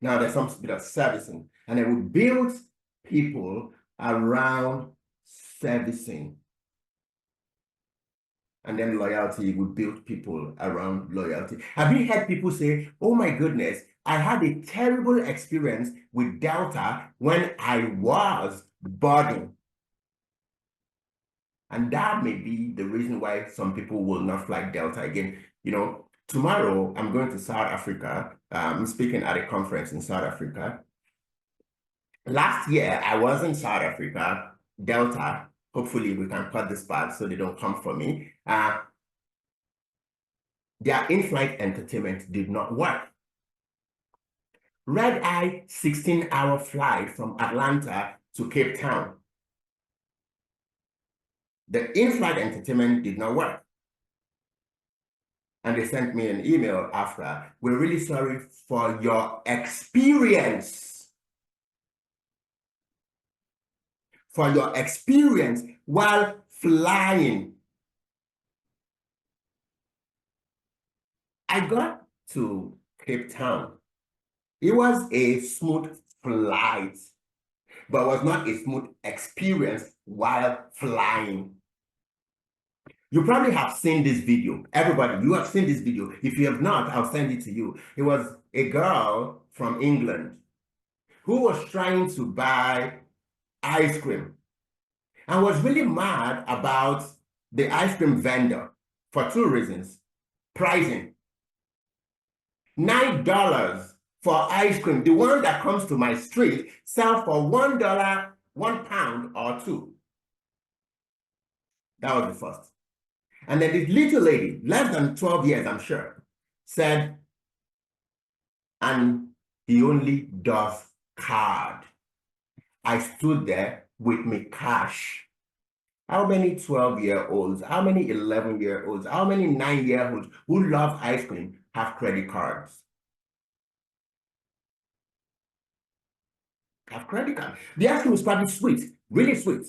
Now there's some bit of servicing. And then we build people around servicing. And then loyalty, we build people around loyalty. Have you heard people say, oh my goodness, I had a terrible experience with Delta when I was boarding. And that may be the reason why some people will not fly Delta again. You know, tomorrow I'm going to South Africa. I'm speaking at a conference in South Africa. Last year, I was in South Africa, Delta. Hopefully we can cut this part so they don't come for me. Their in-flight entertainment did not work. Red-eye 16-hour flight from Atlanta to Cape Town. The in-flight entertainment did not work. And they sent me an email after, we're really sorry for your experience. For your experience while flying. I got to Cape Town. It was a smooth flight, but was not a smooth experience while flying. You probably have seen this video. Everybody, you have seen this video. If you have not, I'll send it to you. It was a girl from England who was trying to buy ice cream and was really mad about the ice cream vendor for two reasons. Pricing. $9 for ice cream. The one that comes to my street sells for $1, £1 or two. That was the first. And then this little lady, less than 12 years, I'm sure, said, and he only does card. I stood there with me cash. How many 12-year-olds, how many 11-year-olds, how many 9-year-olds who love ice cream have credit cards? Have credit cards. The ice cream is probably sweet, really sweet.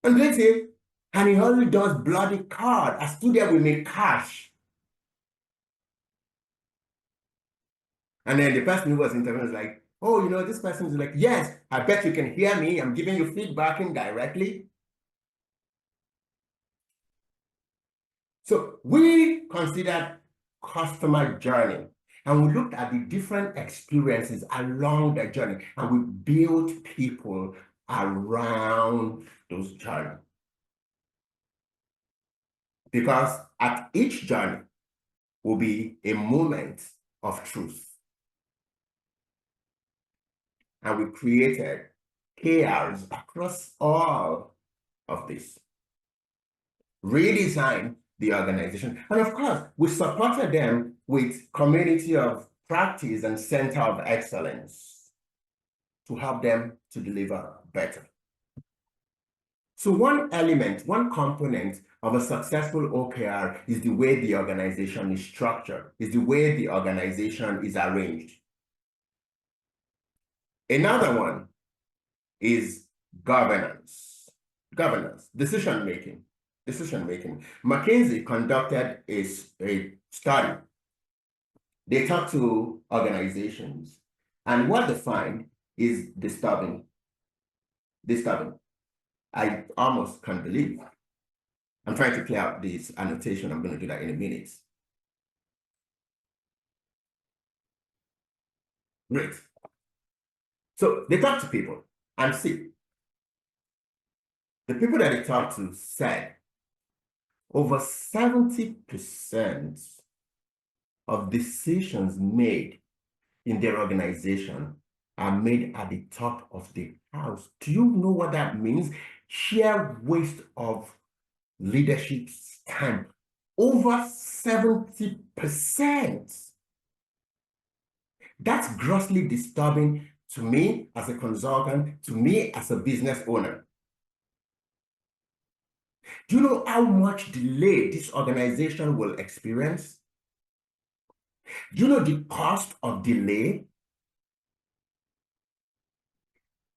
And they say, and he only does bloody card. I stood there with me cash. And then the person who was interviewing was like, oh, you know, this person is like, yes, I bet you can hear me. I'm giving you feedback indirectly. So we considered customer journey, and we looked at the different experiences along the journey, and we built people around those journeys. Because at each journey will be a moment of truth. And we created OKRs across all of this. Redesigned the organization. And of course, we supported them with community of practice and center of excellence to help them to deliver better. So one element, one component of a successful OKR is the way the organization is structured, is the way the organization is arranged. Another one is governance. Governance, decision-making. McKinsey conducted a study. They talked to organizations, and what they find is disturbing. I almost can't believe. I'm trying to clear out this annotation. I'm going to do that in a minute. Great. So they talk to people and see the people that I talked to said over 70% of decisions made in their organization are made at the top of the house. Do you know what that means? Sheer waste of leadership time. Over 70%. That's grossly disturbing to me as a consultant, to me as a business owner. Do you know how much delay this organization will experience? Do you know the cost of delay?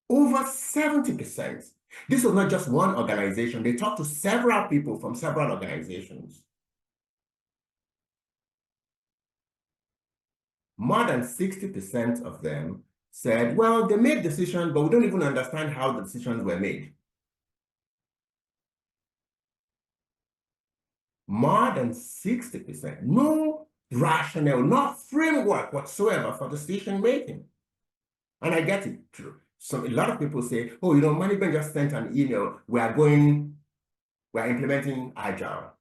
Over 70%. This was not just one organization. They talked to several people from several organizations. More than 60% of them said, well, they made decisions, but we don't even understand how the decisions were made. More than 60%, no rationale, no framework whatsoever for decision making. And I get it true. So a lot of people say, oh, you know, management just sent an email, we're implementing Agile.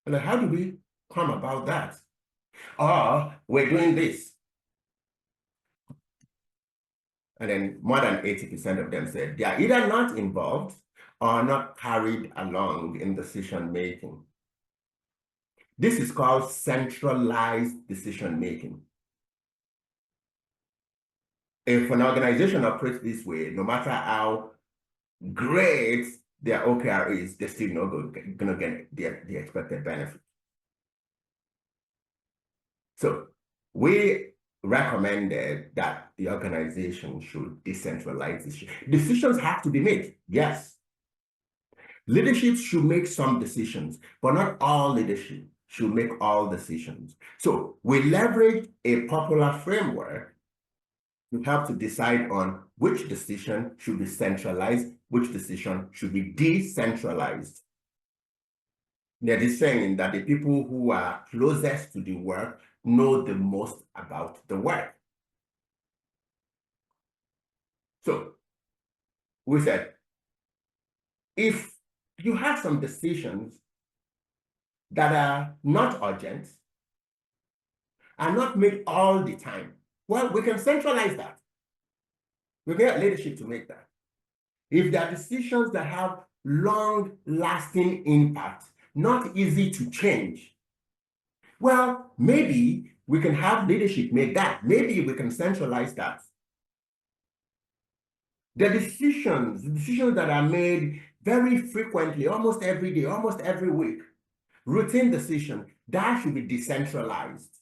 And how do we come about that? Or we're doing this. And then more than 80% of them said they are either not involved or not carried along in decision making. This is called centralized decision making. If an organization operates this way, no matter how great their OKR is, they're still not going to get the expected benefit. So we recommended that the organization should decentralize decisions. Decisions have to be made, yes. Leadership should make some decisions, but not all leadership should make all decisions. So we leverage a popular framework to help to decide on which decision should be centralized, which decision should be decentralized. There is saying that the people who are closest to the work know the most about the work. So we said, if you have some decisions that are not urgent, are not made all the time, well, we can centralize that. We get leadership to make that. If there are decisions that have long-lasting impact, not easy to change, well, maybe we can have leadership make that. Maybe we can centralize that. The decisions that are made very frequently, almost every day, almost every week, routine decision, that should be decentralized.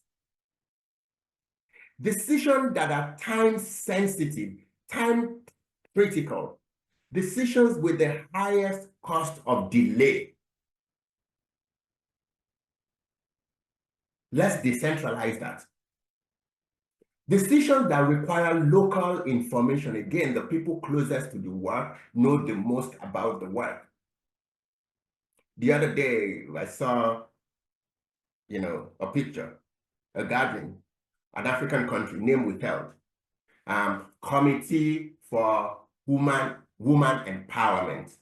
Decisions that are time sensitive, time critical, decisions with the highest cost of delay. Let's decentralize that. Decisions that require local information. Again, the people closest to the work know the most about the work. The other day, I saw, a picture, a gathering, an African country, name withheld, Committee for Woman Empowerment.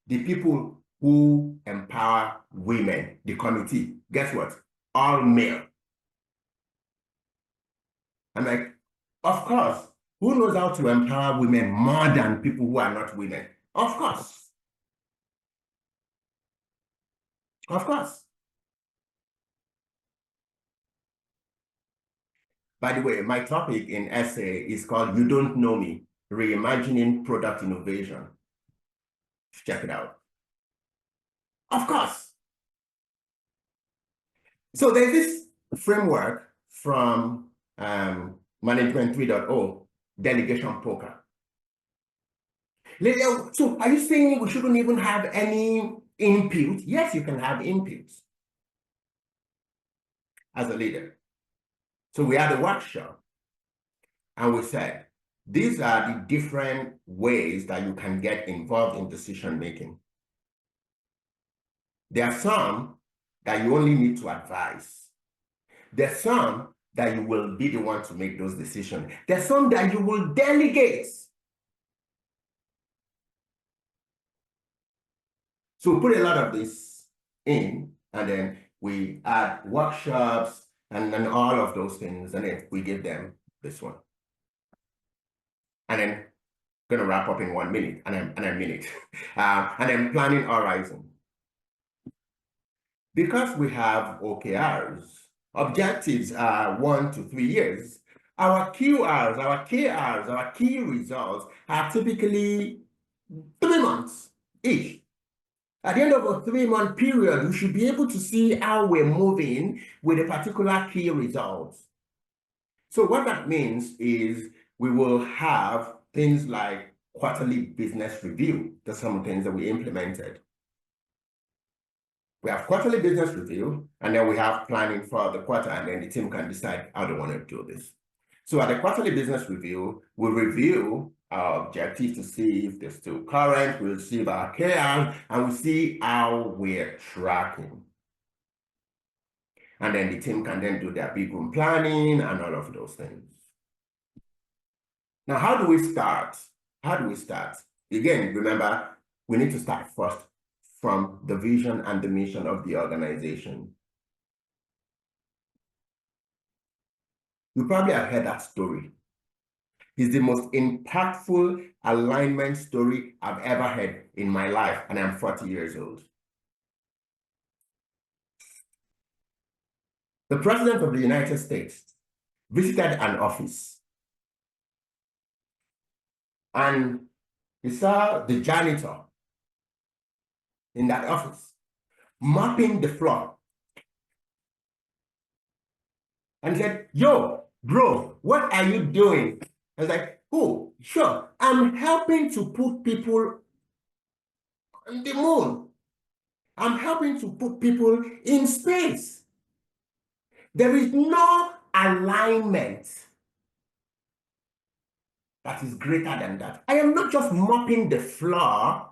The people who empower women, the committee, guess what? All male. I'm like, of course, who knows how to empower women more than people who are not women? Of course. Of course. By the way, my topic in essay is called You Don't Know Me, Reimagining Product Innovation. Check it out. Of course. So there's this framework from Management 3.0, delegation poker. So are you saying we shouldn't even have any input? Yes, you can have inputs as a leader. So we had a workshop and we said, these are the different ways that you can get involved in decision making. There are some that you only need to advise. There's some that you will be the one to make those decisions. There's some that you will delegate. So we put a lot of this in, and then we add workshops and then all of those things, and then we give them this one. And then gonna wrap up in 1 minute, and a minute. And then planning horizon. Because we have OKRs, objectives are 1 to 3 years. Our QRs, our KRs, our key results are typically 3 months each. At the end of a 3-month period, we should be able to see how we're moving with a particular key result. So what that means is we will have things like quarterly business review. That's some of the things that we implemented. We have quarterly business review, and then we have planning for the quarter, and then the team can decide how they want to do this. So at the quarterly business review, we review our objectives to see if they're still current, we'll see our KR, and we see how we're tracking. And then the team can then do their big room planning and all of those things. Now, how do we start? How do we start? Again, remember, we need to start first from the vision and the mission of the organization. You probably have heard that story. It's the most impactful alignment story I've ever heard in my life, and I'm 40 years old. The President of the United States visited an office, and he saw the janitor in that office mopping the floor. And he said, "Yo, bro, what are you doing?" I was like, "Oh, sure, I'm helping to put people on the moon. I'm helping to put people in space. There is no alignment that is greater than that. I am not just mopping the floor.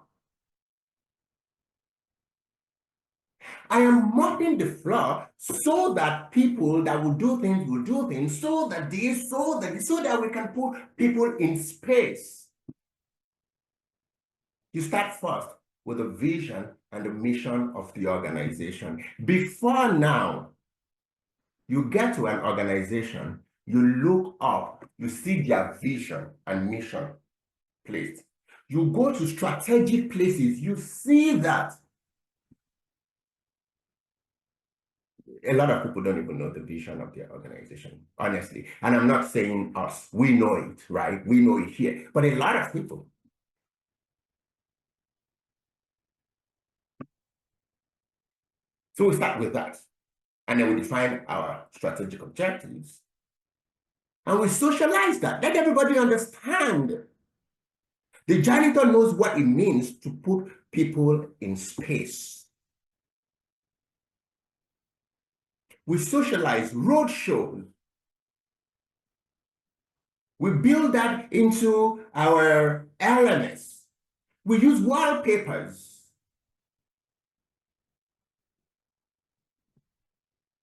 I am mopping the floor so that people that will do things, so that we can put people in space." You start first with the vision and the mission of the organization. Before now, you get to an organization, you look up, you see their vision and mission placed. You go to strategic places, you see that. A lot of people don't even know the vision of their organization, honestly. And I'm not saying us, we know it, right? We know it here, but a lot of people. So we start with that, and then we define our strategic objectives, and we socialize that. Let everybody understand. The janitor knows what it means to put people in space. We socialize road shows. We build that into our LMS. We use wallpapers.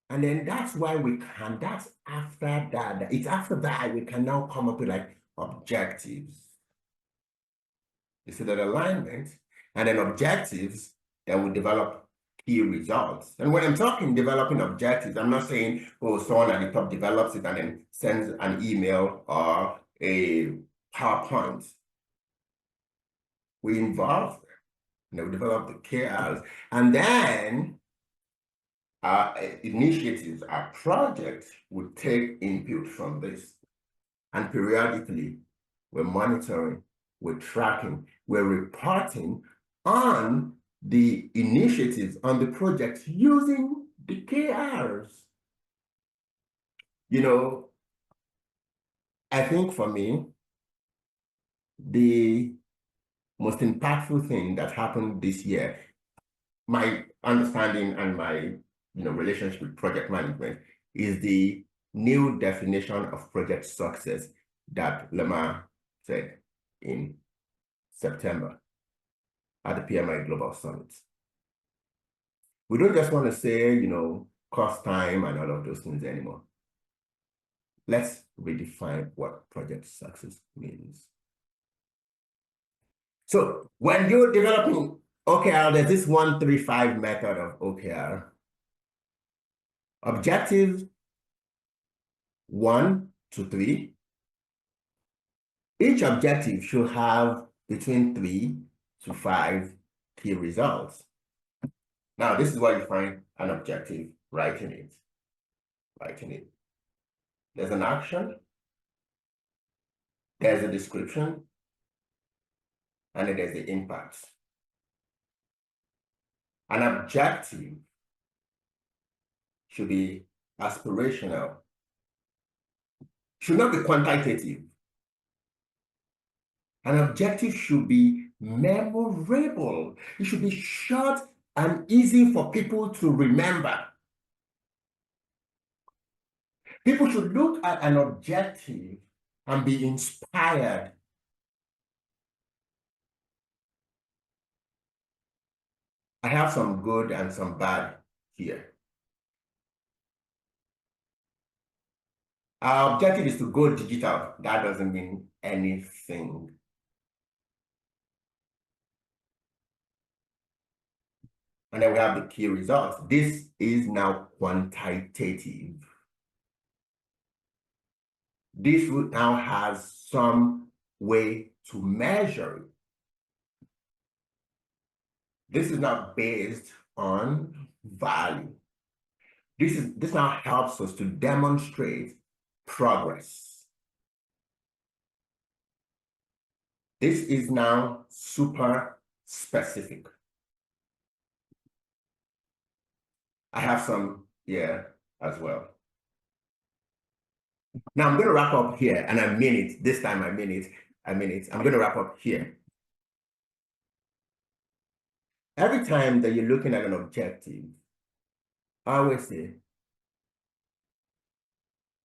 And then that's why we can, that's after that. It's after that we can now come up with like objectives. You see that alignment, and then objectives that will develop key results. And when I'm talking developing objectives, I'm not saying, oh, someone at the top develops it and then sends an email or a PowerPoint. We involve them, and we develop the KRs, and then our initiatives, our projects will take input from this. And periodically, we're monitoring, we're tracking, we're reporting on the initiatives, on the projects using the KRs. You know, I think for me, the most impactful thing that happened this year, my understanding and my relationship with project management, is the new definition of project success that Lemar said in September at the PMI Global Summit. We don't just want to say, cost time and all of those things anymore. Let's redefine what project success means. So when you're developing OKR, there's this 1-3-5 method of OKR. Objective 1 to 3. Each objective should have between 3 to 5 key results. Now, this is where you find an objective, writing it. There's an action, there's a description, and then there's the impact. An objective should be aspirational, should not be quantitative. An objective should be memorable. It should be short and easy for people to remember. People should look at an objective and be inspired. I have some good and some bad here. Our objective is to go digital. That doesn't mean anything. And then we have the key results. This is now quantitative. This route now has some way to measure it. This is now based on value. This now helps us to demonstrate progress. This is now super specific. I have some here as well. Now I'm going to wrap up here, and I mean it. This time I mean it. I'm going to wrap up here. Every time that you're looking at an objective, I always say,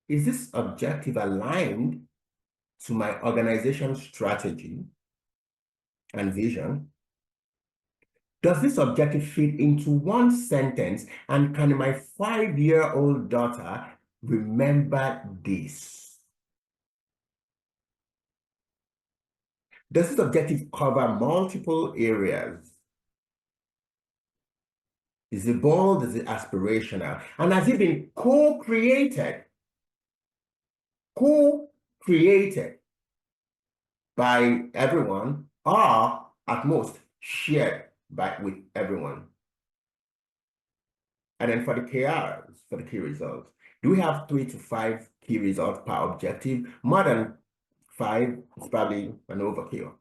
is this objective aligned to my organization's strategy and vision? Does this objective fit into one sentence? And can my 5-year-old daughter remember this? Does this objective cover multiple areas? Is it bold? Is it aspirational? And has it been co-created? Co-created by everyone, or at most shared with everyone? And then for the KRs, for the key results, do we have 3 to 5 key results per objective? More than 5 is probably an overkill.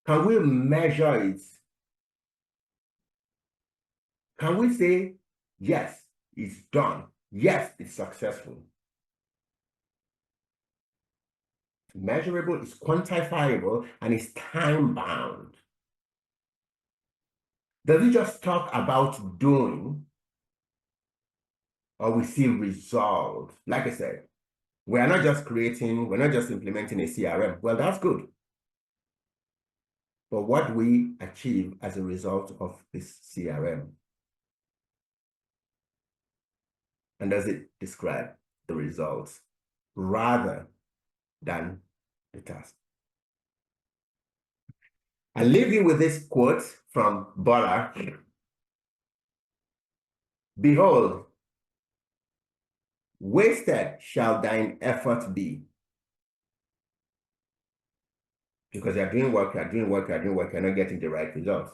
Can we measure it? Can we say, yes, it's done. Yes, it's successful. It's measurable, it's quantifiable, and it's time-bound. Does it just talk about doing, or we see results? Like I said, we're not just implementing a CRM. Well, that's good. But what do we achieve as a result of this CRM? And does it describe the results rather than the task? I leave you with this quote from Bola. Behold, wasted shall thine effort be. Because you're doing work, you're not getting the right results.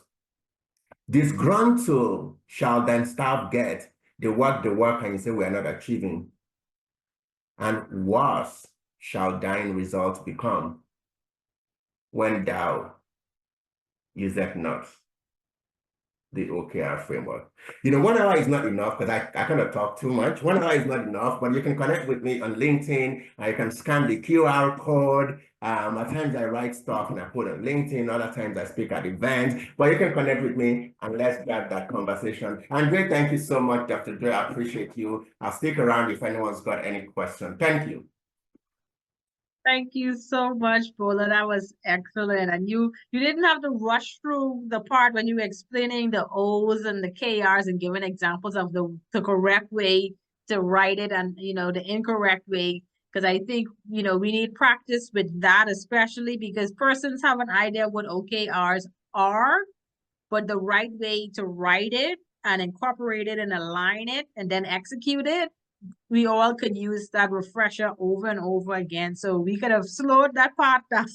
Disgruntled shall thine staff get. They work, and you say we are not achieving. And worse shall thine results become when thou useth not the OKR framework. 1 hour is not enough because I kind of talk too much. 1 hour is not enough, but you can connect with me on LinkedIn. You can scan the QR code. At times I write stuff and I put on LinkedIn. Other times I speak at events. But you can connect with me and let's get that conversation. Andre, thank you so much, Dr. Dre. I appreciate you. I'll stick around if anyone's got any question. Thank you. Thank you so much, Bola. That was excellent. And you didn't have to rush through the part when you were explaining the O's and the KRs and giving examples of the correct way to write it and, the incorrect way. Because I think, we need practice with that, especially because persons have an idea what OKRs are, but the right way to write it and incorporate it and align it and then execute it, we all could use that refresher over and over again. So we could have slowed that part down.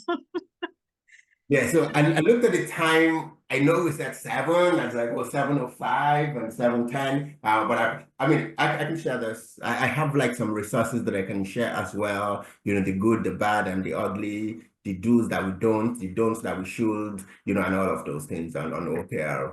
Yeah, so I looked at the time. I know it's at 7. I was like, well, 7:05 and 7:10. But I mean, I can share this. I have like some resources that I can share as well. You know, the good, the bad, and the ugly, the do's that we don't, the don'ts that we should, you know, and all of those things on OKR.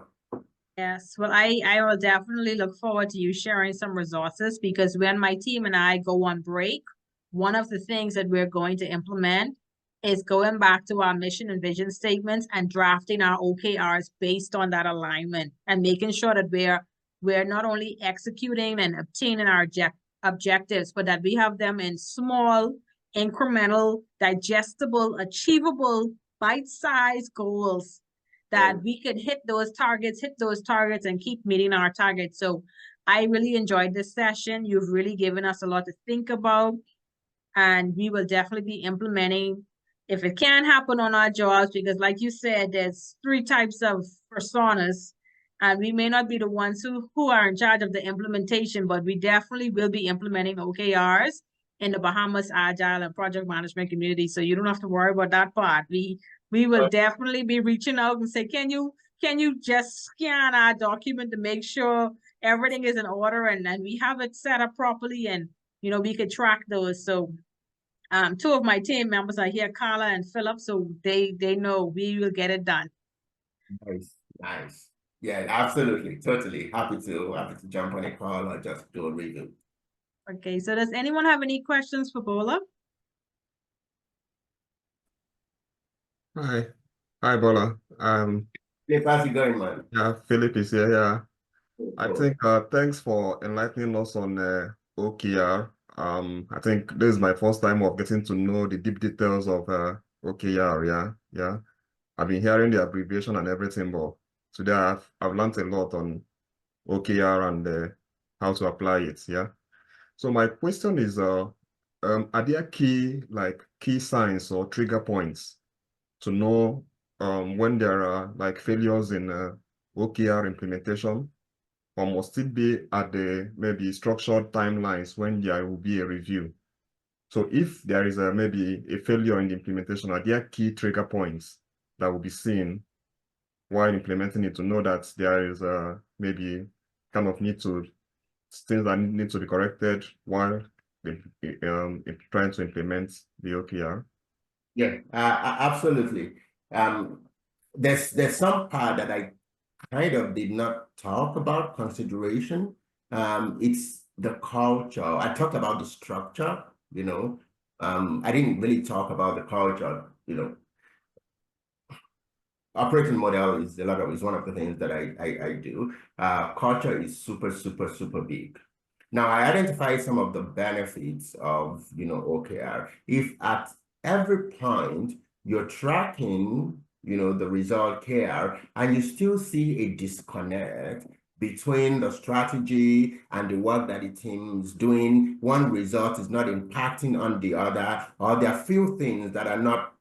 Yes, well, I will definitely look forward to you sharing some resources, because when my team and I go on break, one of the things that we're going to implement is going back to our mission and vision statements and drafting our OKRs based on that alignment, and making sure that we're not only executing and obtaining our objectives, but that we have them in small, incremental, digestible, achievable, bite-sized goals that we could hit those targets, and keep meeting our targets. So I really enjoyed this session. You've really given us a lot to think about, and we will definitely be implementing if it can happen on our jobs, because like you said, there's 3 types of personas, and we may not be the ones who are in charge of the implementation, but we definitely will be implementing OKRs in the Bahamas Agile and project management community. So you don't have to worry about that part. We will definitely be reaching out and say, can you just scan our document to make sure everything is in order, and we have it set up properly, and you know, we could track those. So 2 of my team members are here, Carla and Philip, so they know we will get it done. Nice. Yeah, absolutely, totally happy to jump on a call or just do a review. Okay, so does anyone have any questions for Bola? Hi, Bola. Hey, how's it going, man? Yeah, Philip is here. Yeah, I think thanks for enlightening us on OKR. I think this is my first time of getting to know the deep details of OKR. Yeah. I've been hearing the abbreviation and everything, but today I've learned a lot on OKR and how to apply it. Yeah. So my question is, are there key signs or trigger points to know when there are like failures in OKR implementation, or must it be at the maybe structured timelines when there will be a review? So if there is maybe a failure in the implementation, are there key trigger points that will be seen while implementing it to know that there is maybe kind of things that need to be corrected while trying to implement the OKR? Yeah, absolutely. There's some part that I kind of did not talk about consideration. It's the culture. I talked about the structure, you know. I didn't really talk about the culture, you know. Operating model is one of the things that I do. Culture is super big. Now, I identify some of the benefits of, you know, OKR. If at every point you're tracking, you know, the result KR, and you still see a disconnect between the strategy and the work that the team is doing, one result is not impacting on the other, or there are few things that are not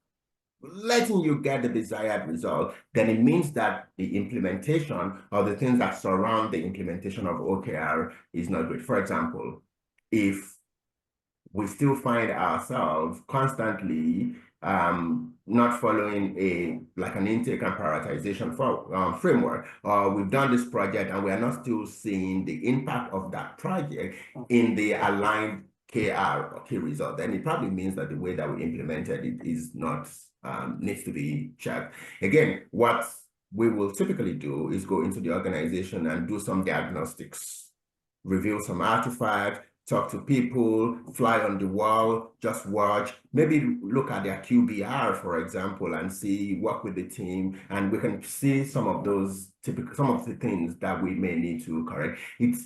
letting you get the desired result, then it means that the implementation or the things that surround the implementation of OKR is not good. For example, if we still find ourselves constantly not following an intake and prioritization framework, or we've done this project and we are not still seeing the impact of that project in the aligned KR or key result, then it probably means that the way that we implemented it is not needs to be checked. Again, what we will typically do is go into the organization and do some diagnostics, review some artifacts, talk to people, fly on the wall, just watch, maybe look at their QBR, for example, and see, work with the team, and we can see some of the things that we may need to correct. It's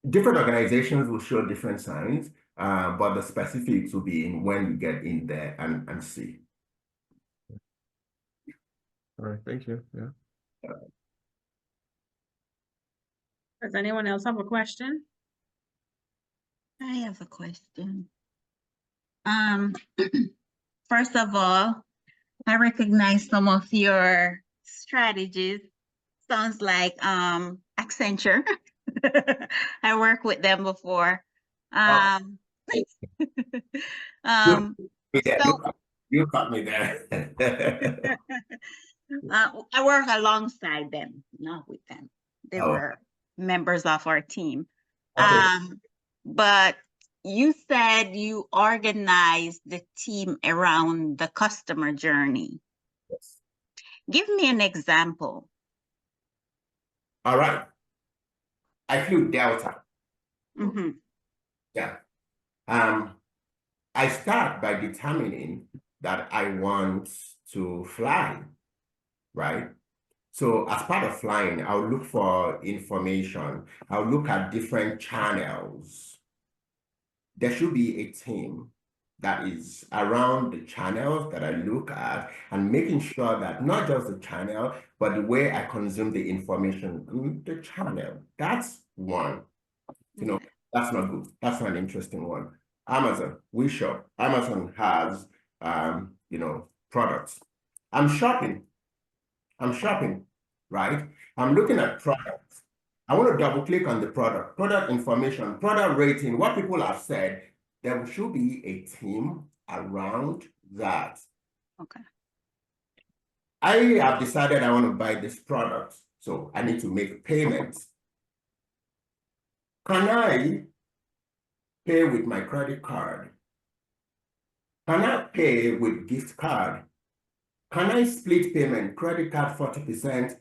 different organizations will show different signs, but the specifics will be in when you get in there and see. All right, thank you. Yeah. Does anyone else have a question? I have a question. First of all, I recognize some of your strategies sounds like Accenture. I worked with them before. Um, um, Yeah, so you caught me there. I work alongside them, not with them. They Oh. were members of our team. Okay. But you said you organized the team around the customer journey. Yes. Give me an example. All right. I flew Delta. Mm-hmm. Yeah. I start by determining that I want to fly, right? So as part of flying, I'll look for information. I'll look at different channels. There should be a team that is around the channels that I look at and making sure that not just the channel, but the way I consume the information in the channel. That's one. You know, that's not good. That's not an interesting one. Amazon, we shop. Amazon has, products. I'm shopping, right? I'm looking at products. I want to double click on the product information, product rating, what people have said. There should be a team around that. Okay. I have decided I want to buy this product, so I need to make payments. Can I pay with my credit card? Can I pay with gift card? Can I split payment, credit card 40%,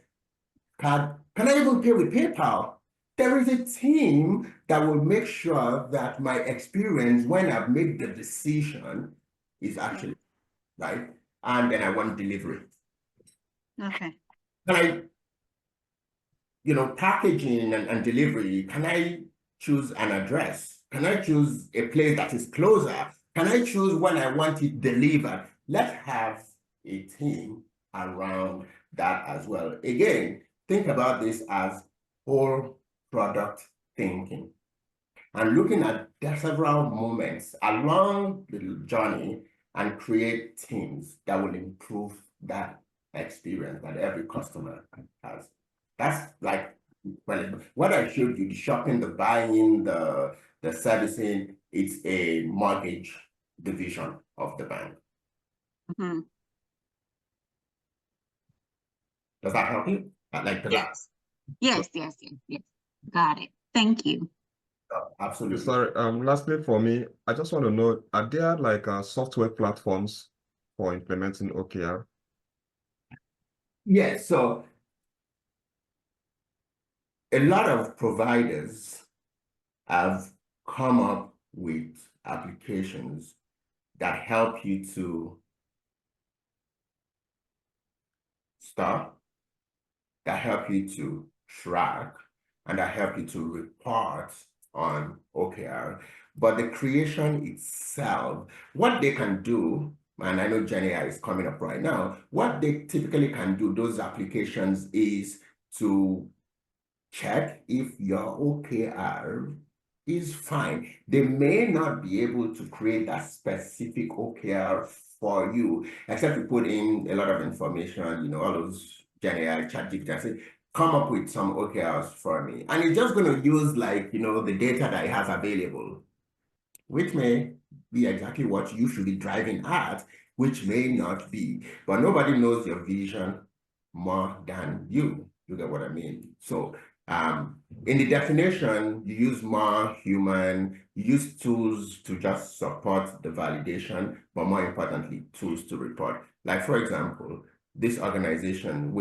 card? Can I even pay with PayPal? There is a team that will make sure that my experience when I've made the decision is actually right. And then I want delivery. Okay. Can I, packaging and delivery, can I choose an address? Can I choose a place that is closer? Can I choose when I want it delivered? Let's have a team around that as well. Again, think about this as whole product thinking and looking at the several moments along the journey and create teams that will improve that experience that every customer has. That's like, well, what I showed you, the shopping, the buying, the servicing, it's a mortgage division of the bank. Mm-hmm. Does that help you? Yes. Yes. Got it. Thank you. Absolutely. Sorry, lastly for me, I just want to know, are there like software platforms for implementing OKR? Yes, so a lot of providers have come up with applications that help you to start, that help you to track, and that help you to report on OKR. But the creation itself, what they can do, and I know GenAI is coming up right now, what they typically can do, those applications, is to check if your OKR is fine. They may not be able to create that specific OKR for you, except you put in a lot of information, all those GenAI, ChatGPT, and say, come up with some OKRs for me. And it's just going to use the data that it has available, which may be exactly what you should be driving at, which may not be. But nobody knows your vision more than you. You get what I mean? So in the definition, you use more human, you use tools to just support the validation, but more importantly, tools to report. Like, for example, this organization,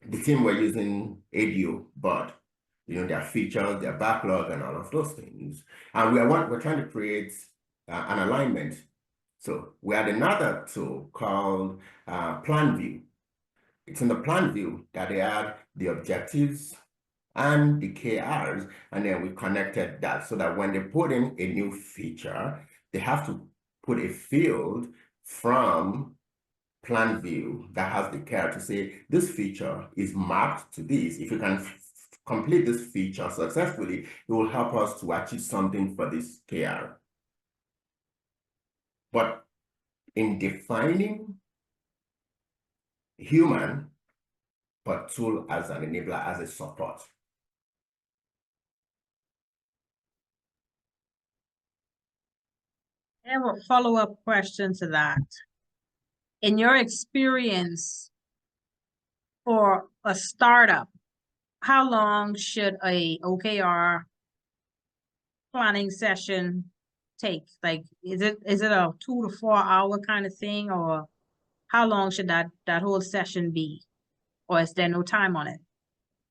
the team we're using ADO, but their features, their backlog, and all of those things. And we're trying to create an alignment. So we had another tool called Plan View. It's in the Plan View that they had the objectives and the KRs, and then we connected that so that when they put in a new feature, they have to put a field from Plan View that has the care to say this feature is mapped to this. If you can complete this feature successfully, it will help us to achieve something for this KR. But in defining human but tool as an enabler, as a support. I have a follow-up question to that. In your experience for a startup, how long should a OKR planning session take? Like, is it a 2 to 4 hour kind of thing, or how long should that whole session be? Or is there no time on it?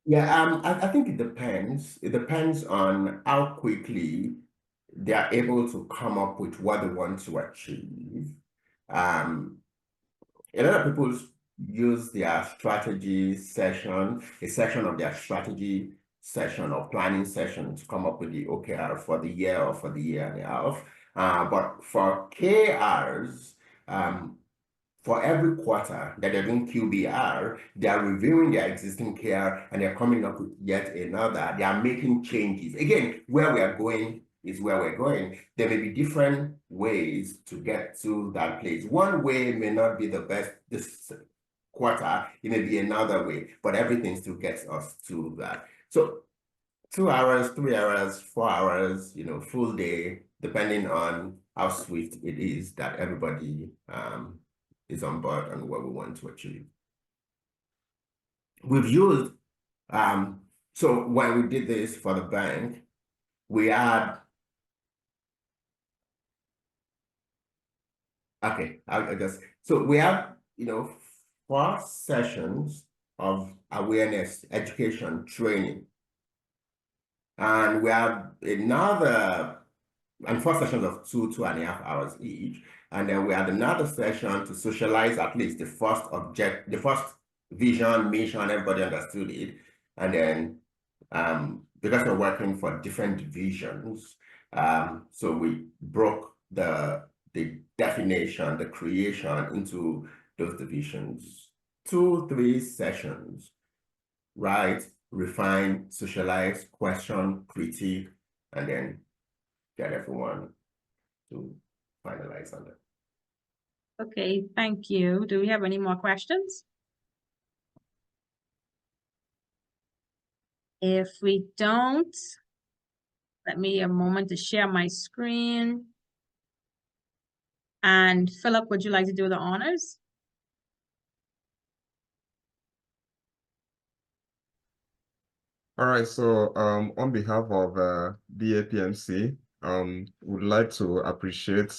Yeah, I think it depends. It depends on how quickly they are able to come up with what they want to achieve. A lot of people use their strategy session, a section of their strategy session or planning session to come up with the OKR for the year or for the year and a half. But for KRs, for every quarter that they're doing QBR, they are reviewing their existing KR and they're coming up with yet another. They are making changes. Again, where we are going is where we're going. There may be different ways to get to that place. One way may not be the best this quarter, it may be another way, but everything still gets us to that. So 2 hours, 3 hours, 4 hours, full day, depending on how swift it is that everybody is on board on what we want to achieve. We've used, so when we did this for the bank, we had, okay, so we have, 4 sessions of awareness, education, training. And we have another, and 4 sessions of 2.5 hours each. And then we had another session to socialize at least the first vision, mission, everybody understood it. And then because we're working for different divisions, so we broke the definition, the creation into those divisions. 2-3 sessions, right? Refine, socialize, question, critique, and then get everyone to finalize on it. Okay, thank you. Do we have any more questions? If we don't, let me a moment to share my screen. And Philip, would you like to do the honors? All right, so on behalf of BAPMC, would like to appreciate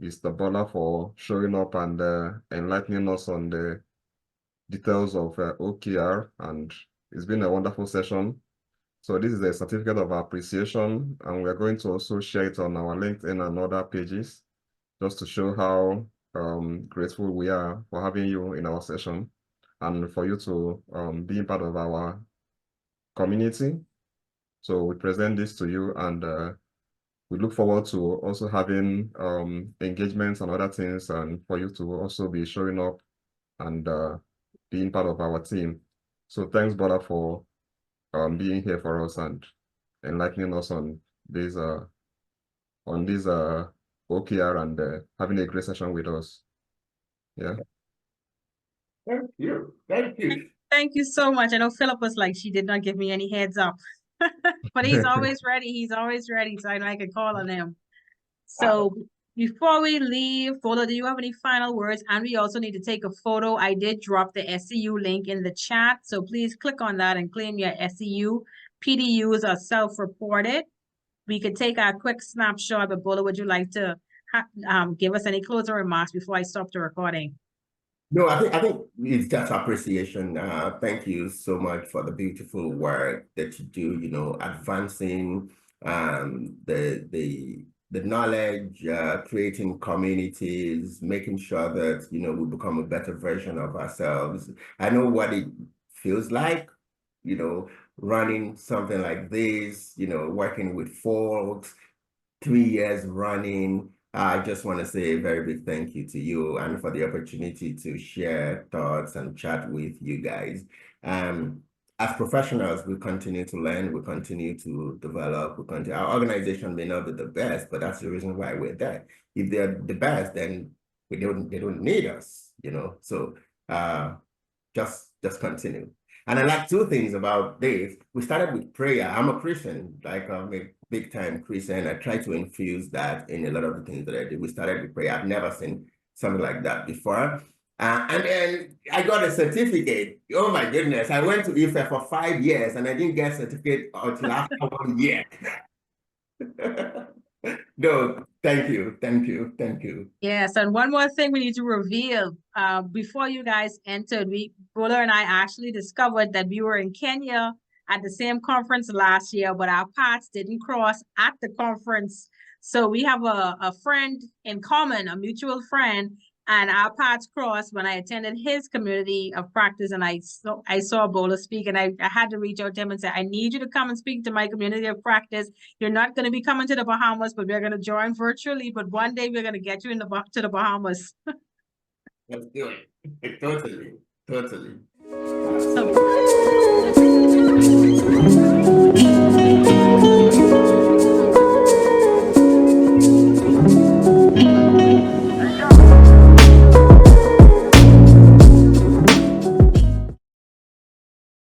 Mr. Bola for showing up and enlightening us on the details of OKR, and it's been a wonderful session. So this is a certificate of appreciation, and we're going to also share it on our LinkedIn and other pages, just to show how grateful we are for having you in our session and for you to be part of our community. So we present this to you, and we look forward to also having engagements and other things, and for you to also be showing up and being part of our team. So thanks, Bola, for being here for us and enlightening us on this OKR and having a great session with us. Yeah. Thank you. Thank you. Thank you so much. I know Philip was like, she did not give me any heads up. But he's always ready. He's always ready. So I know I can call on him. So before we leave, Bola, do you have any final words? And we also need to take a photo. I did drop the SCU link in the chat. So please click on that and claim your SCU. PDUs are self-reported. We could take a quick snapshot, but Bola, would you like to give us any closing remarks before I stop the recording? No, I think it's just appreciation. Thank you so much for the beautiful work that you do, advancing the knowledge, creating communities, making sure that, we become a better version of ourselves. I know what it feels like, running something like this, working with folks, 3 years running. I just want to say a very big thank you to you and for the opportunity to share thoughts and chat with you guys. As professionals, we continue to learn, we continue to develop, our organization may not be the best, but that's the reason why we're there. If they're the best, then they don't need us, So just just continue. And I like two things about this. We started with prayer. I'm a Christian, like I'm a big time Christian. I try to infuse that in a lot of the things that I do. We started with prayer. I've never seen something like that before. And then I got a certificate. Oh my goodness. I went to IFE for 5 years and I didn't get a certificate until after 1 year. No, thank you. Yes, and one more thing we need to reveal. Before you guys entered, Bola and I actually discovered that we were in Kenya at the same conference last year, but our paths didn't cross at the conference. So we have a friend in common, a mutual friend, and our paths crossed when I attended his community of practice, and I saw Bola speak, and I had to reach out to him and say, I need you to come and speak to my community of practice. You're not going to be coming to the Bahamas, but we're going to join virtually. But one day we're going to get you to the Bahamas. Let's do it. Totally. So